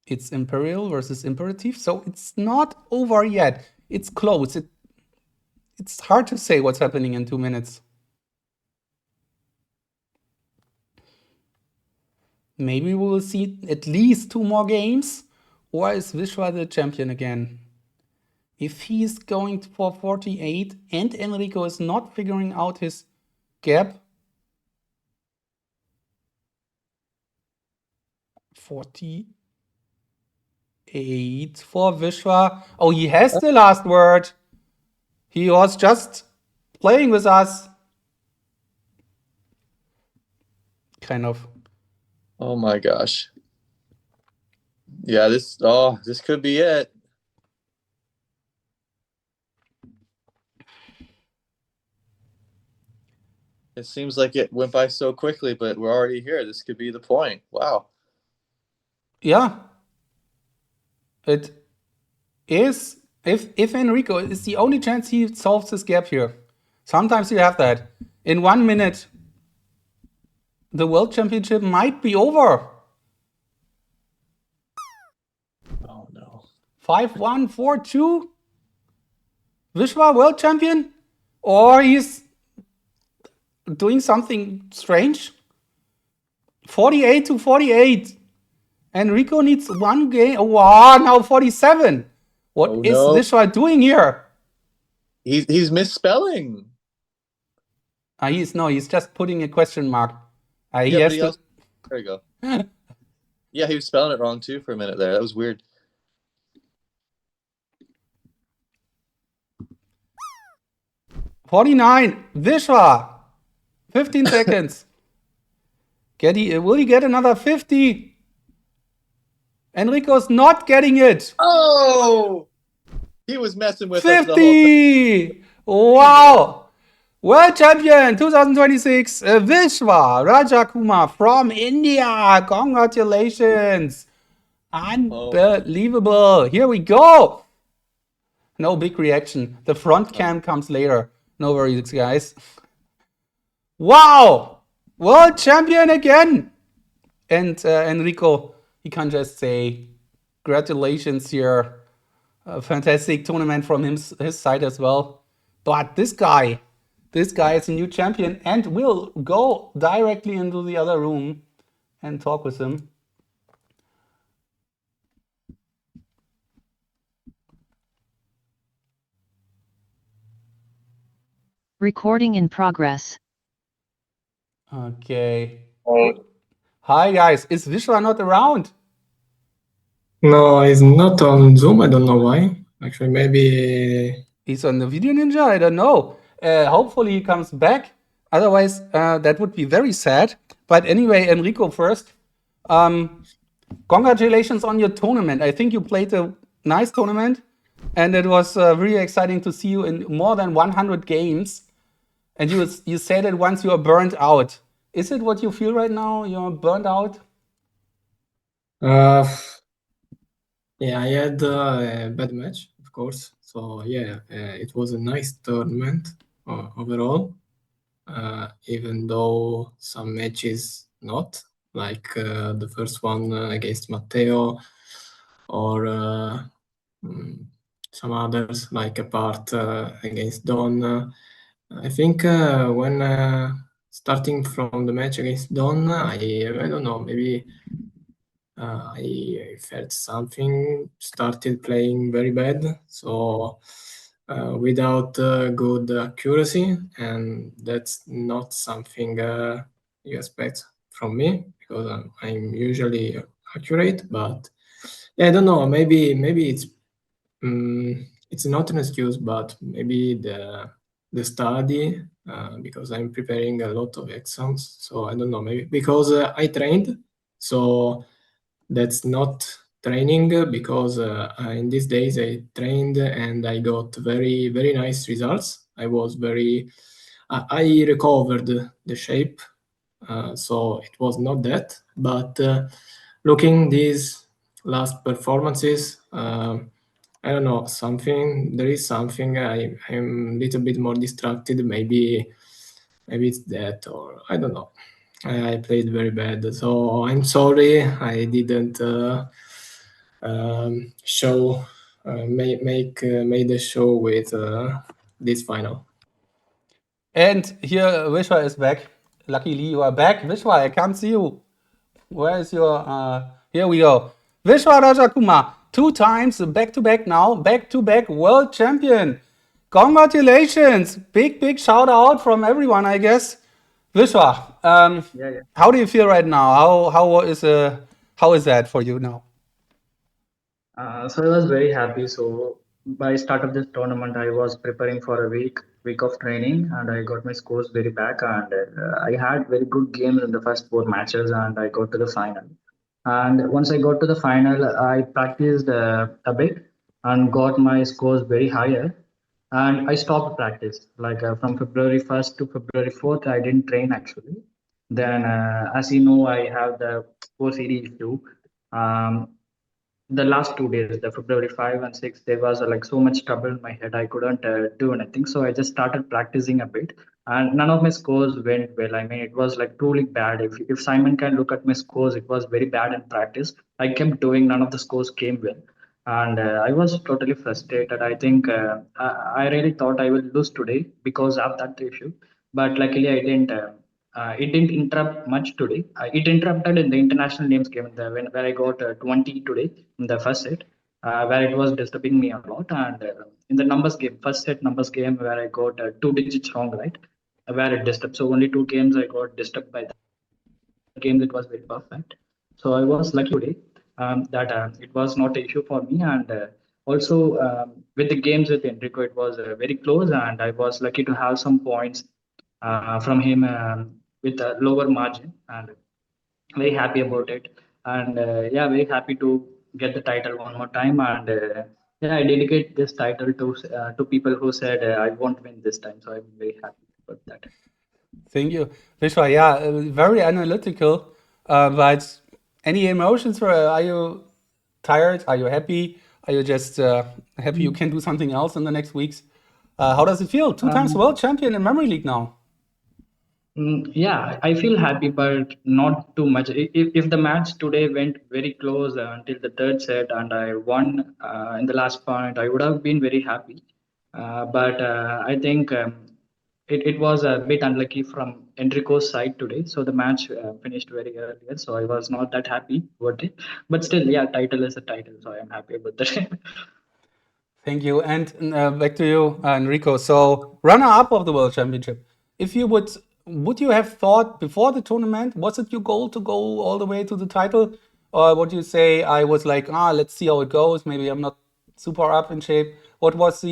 It's imperial versus imperative, so it's not over yet. It's close. It's hard to say what's happening in 2 minutes. Maybe we will see at least 2 more games, or is Vishvaa the champion again? If he's going for 48 and Enrico is not figuring out his gap, 48 for Vishvaa. Oh, he has the last word. He was just playing with us. Kind of. Oh my gosh. Yeah, this could be it. It seems like it went by so quickly, but we're already here. This could be the point. Wow. Yeah. It is. If Enrico is the only chance he solves this gap here. Sometimes you have that. In 1 minute, the World Championship might be over. Oh no. 5-1, 4-2. Vishvaa World Champion? Or he's doing something strange? 48-48. Enrico needs 1 game. Oh, wow, now 47. What is Vishvaa doing here? He's misspelling. He's just putting a question mark. There you go. Yeah, he was spelling it wrong too for a minute there. That was weird. $49. Vishvaa. 15 seconds. Will he get another 50? Enrico's not getting it. Oh! He was messing with 50! us the whole time. Wow! World Champion 2026, Vishvaa Rajakumar from India. Congratulations. Unbelievable. Here we go. No big reaction. The front cam comes later. No worries, guys. Wow! World Champion again. And Enrico, he can just say congratulations here. A fantastic tournament from his side as well. But this guy is a new champion, and we'll go directly into the other room and talk with him. Recording in progress. Okay. Hi guys, is Vishvaa not around? No, he's not on Zoom. I don't know why. Actually, maybe he's on the Video Ninja. I don't know. Hopefully he comes back. Otherwise, that would be very sad. But anyway, Enrico first. Congratulations on your tournament. I think you played a nice tournament, and it was really exciting to see you in more than 100 games. And you said that once you are burned out. Is it what you feel right now? You're burned out? Yeah, I had a bad match, of course. So yeah, it was a nice tournament overall. Even though some matches not, like the first one against Matteo, or mm, some others, like a part against Don. I think when starting from the match against Don, I don't know, maybe I felt something started playing very bad. So without good accuracy, and that's not something you expect from me because I'm usually accurate. But yeah, I don't know. Maybe it's not an excuse, but maybe the study because I'm preparing a lot of exams. So I don't know. Maybe because I trained, so that's not training because in these days I trained and I got very nice results. I recovered the shape, so it was not that. But looking these last performances, I don't know, something there is something I'm a little bit more distracted. Maybe it's that, or I don't know. I played very bad, so I'm sorry I didn't show made a show with this final. And here Vishwa is back. Luckily you are back. Vishwa, I can't see you. Where is your here we go. Vishvaa Rajakumar, 2 times back to back now, back to back world champion. Congratulations. Big shout out from everyone, I guess. Vishwa, Yeah. how do you feel right now? How is that for you now? So I was very happy. So by start of this tournament, I was preparing for a week of training, and I got my scores very back, and I had very good games in the first 4 matches, and I got to the final. And once I got to the final, I practiced a bit and got my scores very higher. And I stopped practice like from February 1st to February 4th. I didn't train actually. Then, as you know, I have the OCD issue. Um, the last 2 days, the February 5 and 6, there was like so much trouble in my head. I couldn't do anything. So I just started practicing a bit, and none of my scores went well. I mean, it was like truly bad. If Simon can look at my scores, it was very bad in practice. I kept doing, none of the scores came well. And I was totally frustrated. I think I really thought I will lose today because of that issue. But luckily, I didn't. It didn't interrupt much today. It interrupted in the international names game where I got 20 today in the first set, where it was disturbing me a lot. And in the numbers game, first set numbers game, where I got 2 digits wrong, right? Where it disturbed. So only 2 games I got disturbed by that. Games it was very perfect. So I was lucky today that it was not an issue for me. And also with the games with Enrico, it was very close, and I was lucky to have some points from him with a lower margin, and very happy about it. And yeah, very happy to get the title one more time. And yeah, I dedicate this title to people who said I won't win this time. So I'm very happy about that. Thank you, Vishwa. Yeah, very analytical. But any emotions? Are you tired? Are you happy? Are you just happy you can do something else in the next weeks? How does it feel? 2 times Um, world champion in Memory League now. Yeah, I feel happy, but not too much. If the match today went very close until the third set and I won in the last point, I would have been very happy. But I think it was a bit unlucky from Enrico's side today. So the match finished very earlier. So I was not that happy about it. But still, yeah, title is a title. So I am happy about that. Thank you. And back to you, Enrico. So, runner-up of the World Championship. If you would you have thought before the tournament, was it your goal to go all the way to the title? Or would you say, I was like, let's see how it goes. Maybe I'm not super up in shape. What was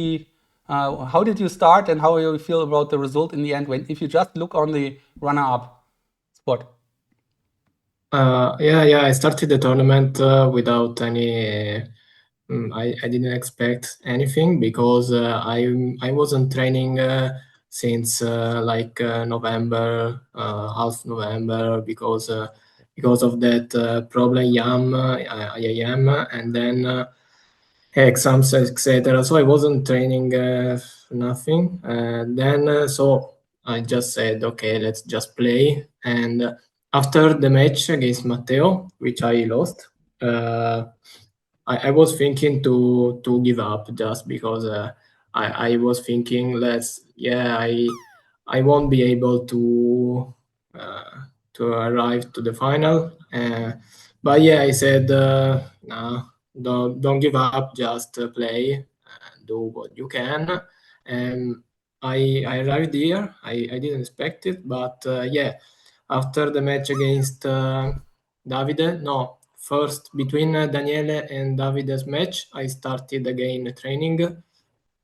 how did you start and how you feel about the result in the end if you just look on the runner-up spot? Yeah, I started the tournament without any. I didn't expect anything because I wasn't training since like November, half November, because because of that problem IAM, and then exams, etc. So I wasn't training nothing. So I just said, okay, let's just play. And after the match against Matteo, which I lost, I was thinking to give up just because I was thinking, I won't be able to arrive to the final. But yeah, I said, no, don't give up, just play, do what you can. And I arrived here. I didn't expect it, but yeah, after the match against Davide, no, first between Daniele and Davide's match, I started again training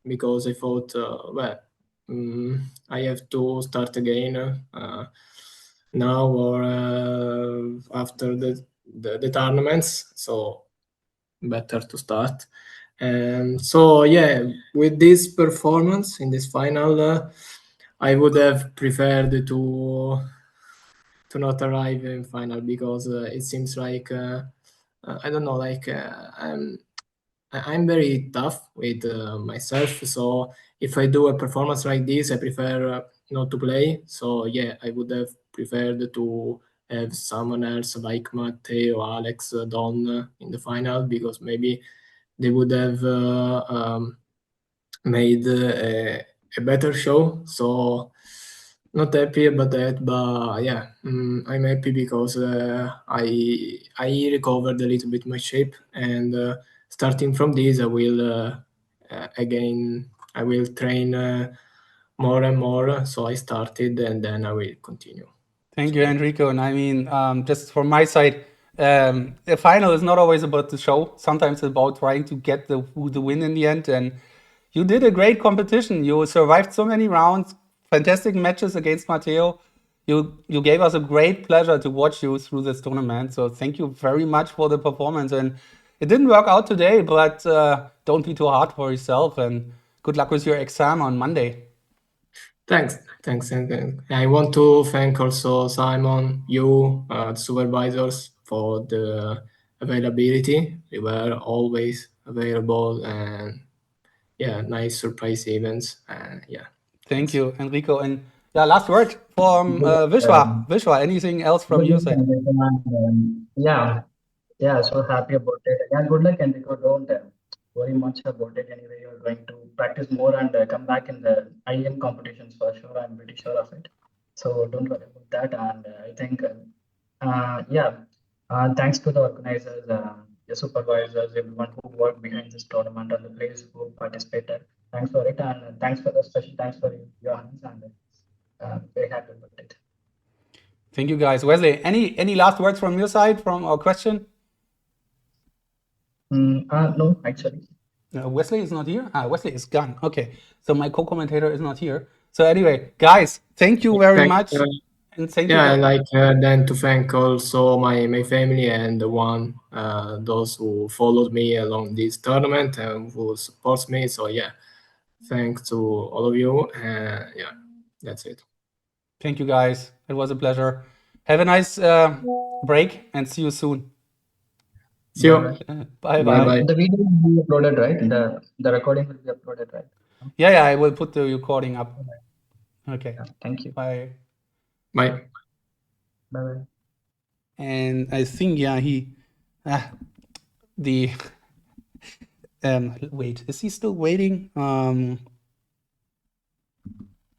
because I thought, I have to start again now or after the tournaments. So better to start. And so yeah, with this performance in this final, I would have preferred to not arrive in final because it seems like I don't know, like I'm very tough with myself. So if I do a performance like this, I prefer not to play. So yeah, I would have preferred to have someone else like Matteo, Alex, Don in the final because maybe they would have made a better show. So not happy about that, but yeah, I'm happy because I recovered a little bit my shape, and starting from this, I will train more and more. So I started, and then I will continue. Thank you, Enrico. And I mean, just from my side, the final is not always about the show. Sometimes it's about trying to get the win in the end. And you did a great competition. You survived so many rounds, fantastic matches against Matteo. You gave us a great pleasure to watch you through this tournament. So thank you very much for the performance. And it didn't work out today, but don't be too hard for yourself. And good luck with your exam on Monday. Thanks. And I want to thank also Simon, you, the supervisors, for the availability. They were always available, and yeah, nice surprise events. Yeah. Thank you, Enrico. And yeah, last word from Vishwa. Vishwa, anything else from your side? Yeah, so happy about it. Yeah, good luck, Enrico. Don't worry much about it. Anyway, you're going to practice more and come back in the IEM competitions for sure. I'm pretty sure of it. So don't worry about that. And I think, thanks to the organizers, the supervisors, everyone who worked behind this tournament, and the players who participated. Thanks for it, and thanks for the special thanks for your hands, and very happy about it. Thank you, guys. Wesley, any last words from your side from our question? No, actually. Wesley is not here? Wesley is gone. Okay. So my co-commentator is not here. So anyway, guys, thank you very much. And thank you. Yeah, like then to thank also my family and those who followed me along this tournament and who supports me. So yeah, thanks to all of you. Yeah, that's it. Thank you, guys. It was a pleasure. Have a nice break and see you soon. See you. Bye. The video will be uploaded, right? The recording will be uploaded, right? Yeah, I will put the recording up. Okay. Yeah, thank you. Bye. Bye. Bye. And I think wait, is he still waiting?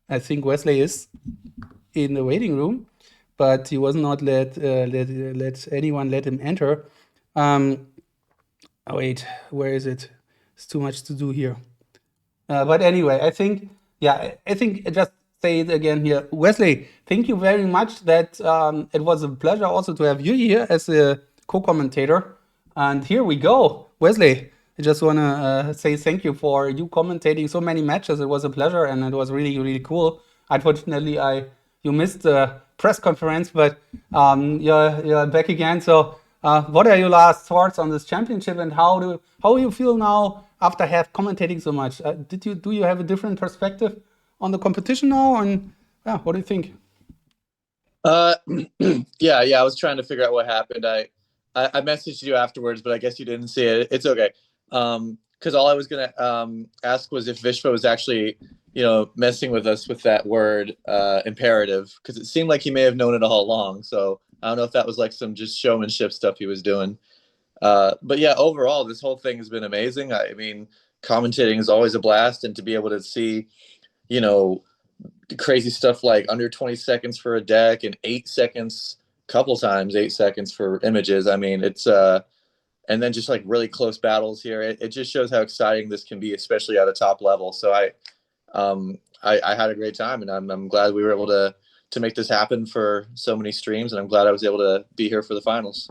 I think Wesley is in the waiting room, but he was not let anyone let him enter. Wait, where is it? It's too much to do here. But anyway, I think just say it again here. Wesley, thank you very much. That it was a pleasure also to have you here as a co-commentator. And here we go. Wesley, I just want to say thank you for you commentating so many matches. It was a pleasure, and it was really, really cool. Unfortunately, you missed the press conference, but you're back again. So what are your last thoughts on this championship, and how do you feel now after commentating so much? Do you have a different perspective on the competition now? And yeah, what do you think? Uh, yeah, I was trying to figure out what happened. I messaged you afterwards, but I guess you didn't see it. It's okay. Because all I was gonna ask was if Vishva was actually, messing with us with that word imperative, because it seemed like he may have known it all along. So I don't know if that was like some just showmanship stuff he was doing. But yeah, overall, this whole thing has been amazing. I mean, commentating is always a blast, and to be able to see, you know, crazy stuff like under 20 seconds for a deck and 8 seconds, couple times 8 seconds for images. I mean, it's and then just like really close battles here. It just shows how exciting this can be, especially at a top level. So I had a great time, and I'm glad we were able to make this happen for so many streams, and I'm glad I was able to be here for the finals.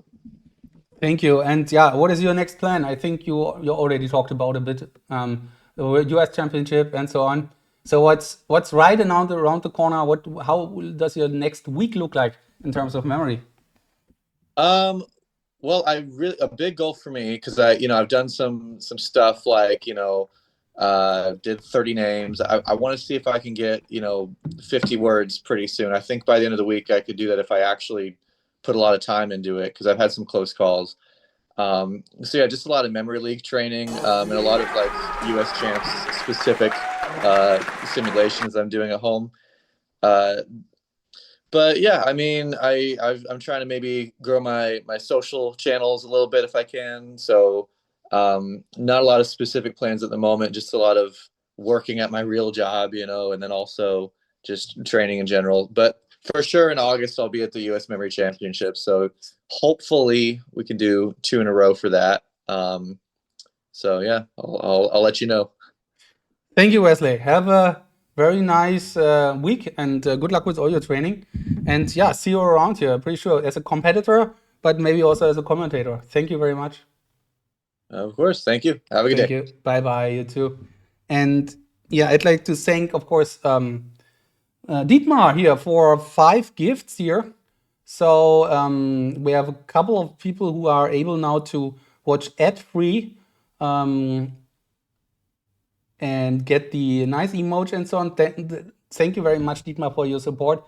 Thank you. And yeah, what is your next plan? I think you already talked about a bit, the US Championship and so on. So what's right around the corner? How does your next week look like in terms of memory? Well, a big goal for me, because I've done some stuff like did 30 names. I want to see if I can get 50 words pretty soon. I think by the end of the week I could do that if I actually put a lot of time into it, because I've had some close calls. So yeah, just a lot of memory league training, and a lot of like US champs specific simulations I'm doing at home. But yeah, I mean, I'm trying to maybe grow my social channels a little bit if I can. So not a lot of specific plans at the moment, just a lot of working at my real job, and then also just training in general. But for sure in August, I'll be at the US Memory Championship. So hopefully we can do 2 in a row for that. So yeah, I'll let you know. Thank you, Wesley. Have a very nice week, and good luck with all your training. And yeah, see you around here. I'm pretty sure as a competitor, but maybe also as a commentator. Thank you very much. Of course. Thank you. Have a good day. Thank you. Bye-bye, you too. And yeah, I'd like to thank, of course, Dietmar here for 5 gifts here. So we have a couple of people who are able now to watch ad-free and get the nice emoji and so on. Thank you very much, Dietmar, for your support.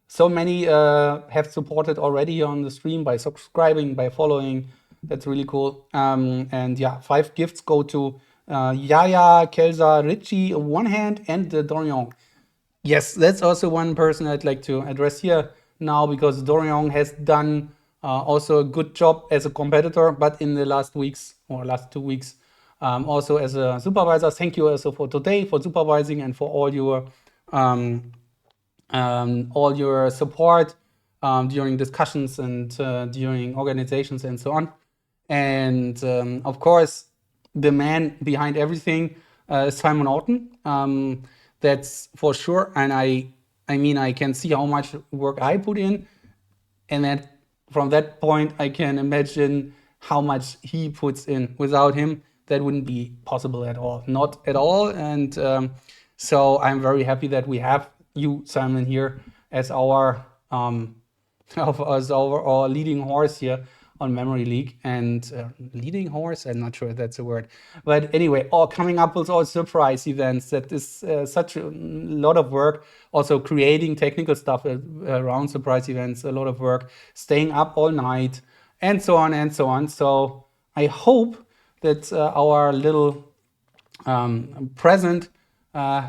So many have supported already here on the stream by subscribing, by following. That's really cool. And yeah, 5 gifts go to Yaya, Kelsa, Richie, One Hand, and Dorian. Yes, that's also one person I'd like to address here now, because Dorian has done also a good job as a competitor, but in the last weeks or last 2 weeks, also as a supervisor. Thank you also for today, for supervising, and for all your support during discussions and during organizations and so on. And of course, the man behind everything is Simon Orton. That's for sure. And I mean, I can see how much work I put in, and then from that point, I can imagine how much he puts in. Without him, that wouldn't be possible at all, not at all. And so I'm very happy that we have you, Simon, here as our leading horse here on Memory League. And leading horse, I'm not sure if that's a word, but anyway, coming up with all surprise events. That is such a lot of work. Also creating technical stuff around surprise events, a lot of work, staying up all night, and so on and so on. So I hope that our little present,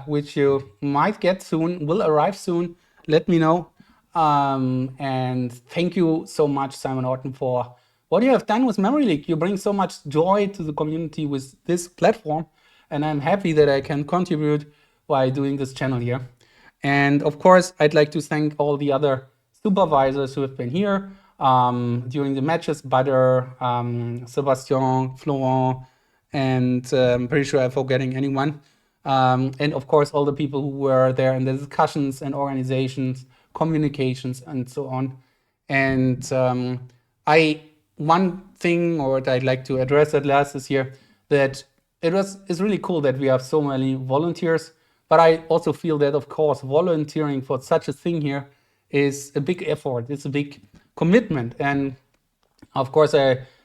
which you might get soon, will arrive soon. Let me know. And thank you so much, Simon Orton, for what you have done with Memory League. You bring so much joy to the community with this platform, and I'm happy that I can contribute by doing this channel here. And of course, I'd like to thank all the other supervisors who have been here during the matches, Butter, Sebastian, Florent, and I'm pretty sure I'm forgetting anyone. And of course, all the people who were there in the discussions and organizations, communications, and so on. And one thing, or what I'd like to address at last is here, that it's really cool that we have so many volunteers, but I also feel that, of course, volunteering for such a thing here is a big effort. It's a big commitment. And of course,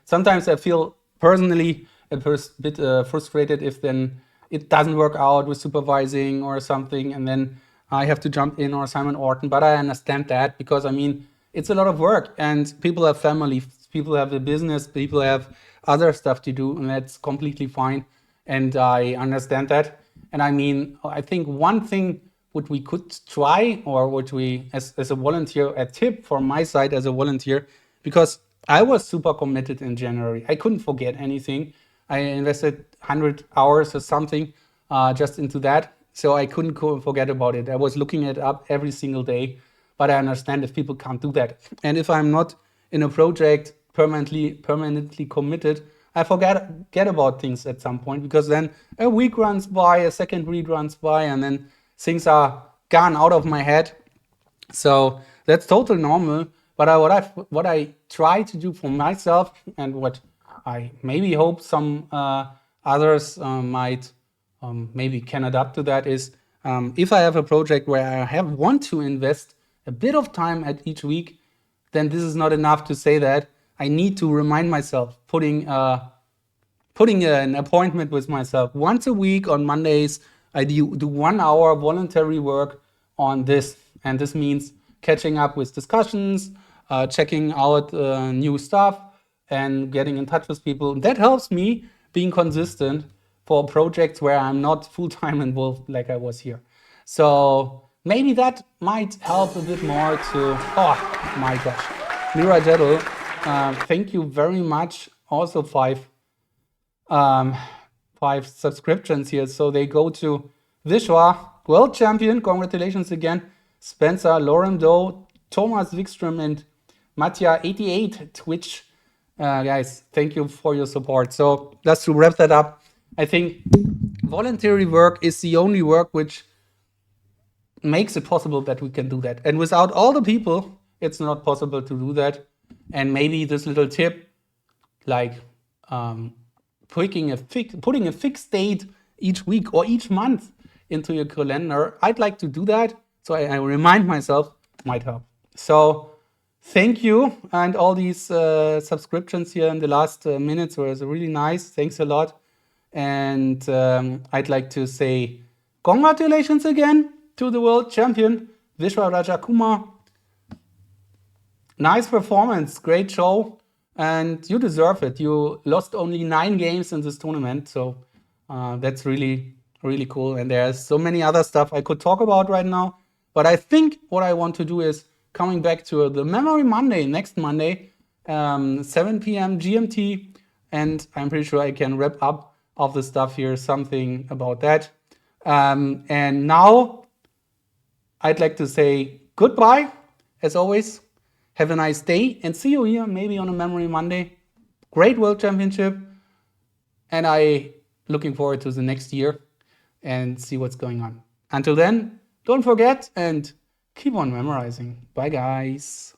sometimes I feel personally a bit frustrated if then it doesn't work out with supervising or something, and then I have to jump in, or Simon Orton, but I understand that because I mean, it's a lot of work and people have family, people have a business, people have other stuff to do, and that's completely fine. And I understand that. And I mean, I think one thing what we could try, or what we, as a volunteer, a tip from my side as a volunteer, because I was super committed in January. I couldn't forget anything. I invested 100 hours or something just into that. So I couldn't forget about it. I was looking it up every single day, but I understand if people can't do that. And if I'm not in a project permanently committed, I forget about things at some point, because then a week runs by, a second week runs by, and then things are gone out of my head. So that's totally normal. But what I try to do for myself, and what I maybe hope some others might maybe can adapt to that, is if I have a project where I want to invest a bit of time at each week, then this is not enough to say that. I need to remind myself, putting an appointment with myself once a week on Mondays. I do 1 hour voluntary work on this, and this means catching up with discussions, checking out new stuff, and getting in touch with people. That helps me being consistent for projects where I'm not full-time involved like I was here. So maybe that might help a bit more to, oh my gosh. Mira Jettel, thank you very much. Also 5 subscriptions here. So they go to Vishvaa, world champion. Congratulations again. Spencer, Lauren Doe, Thomas Wikström, and Mattia88 Twitch. Guys, thank you for your support. So just to wrap that up, I think voluntary work is the only work which makes it possible that we can do that. And without all the people, it's not possible to do that. And maybe this little tip, like putting a fixed date each week or each month into your calendar, I'd like to do that. So I remind myself, might help. So thank you. And all these subscriptions here in the last minutes were really nice. Thanks a lot. And I'd like to say congratulations again to the world champion, Vishvaa Rajakumar. Nice performance, great show, and you deserve it. You lost only 9 games in this tournament, so that's really, really cool. And there's so many other stuff I could talk about right now, but I think what I want to do is coming back to the Memory Monday, next Monday, 7 p.m. GMT, and I'm pretty sure I can wrap up of the stuff here, something about that. And now I'd like to say goodbye, as always. Have a nice day, and see you here maybe on a Memory Monday. Great World Championship, and I looking forward to the next year and see what's going on. Until then, don't forget and keep on memorizing. Bye, guys.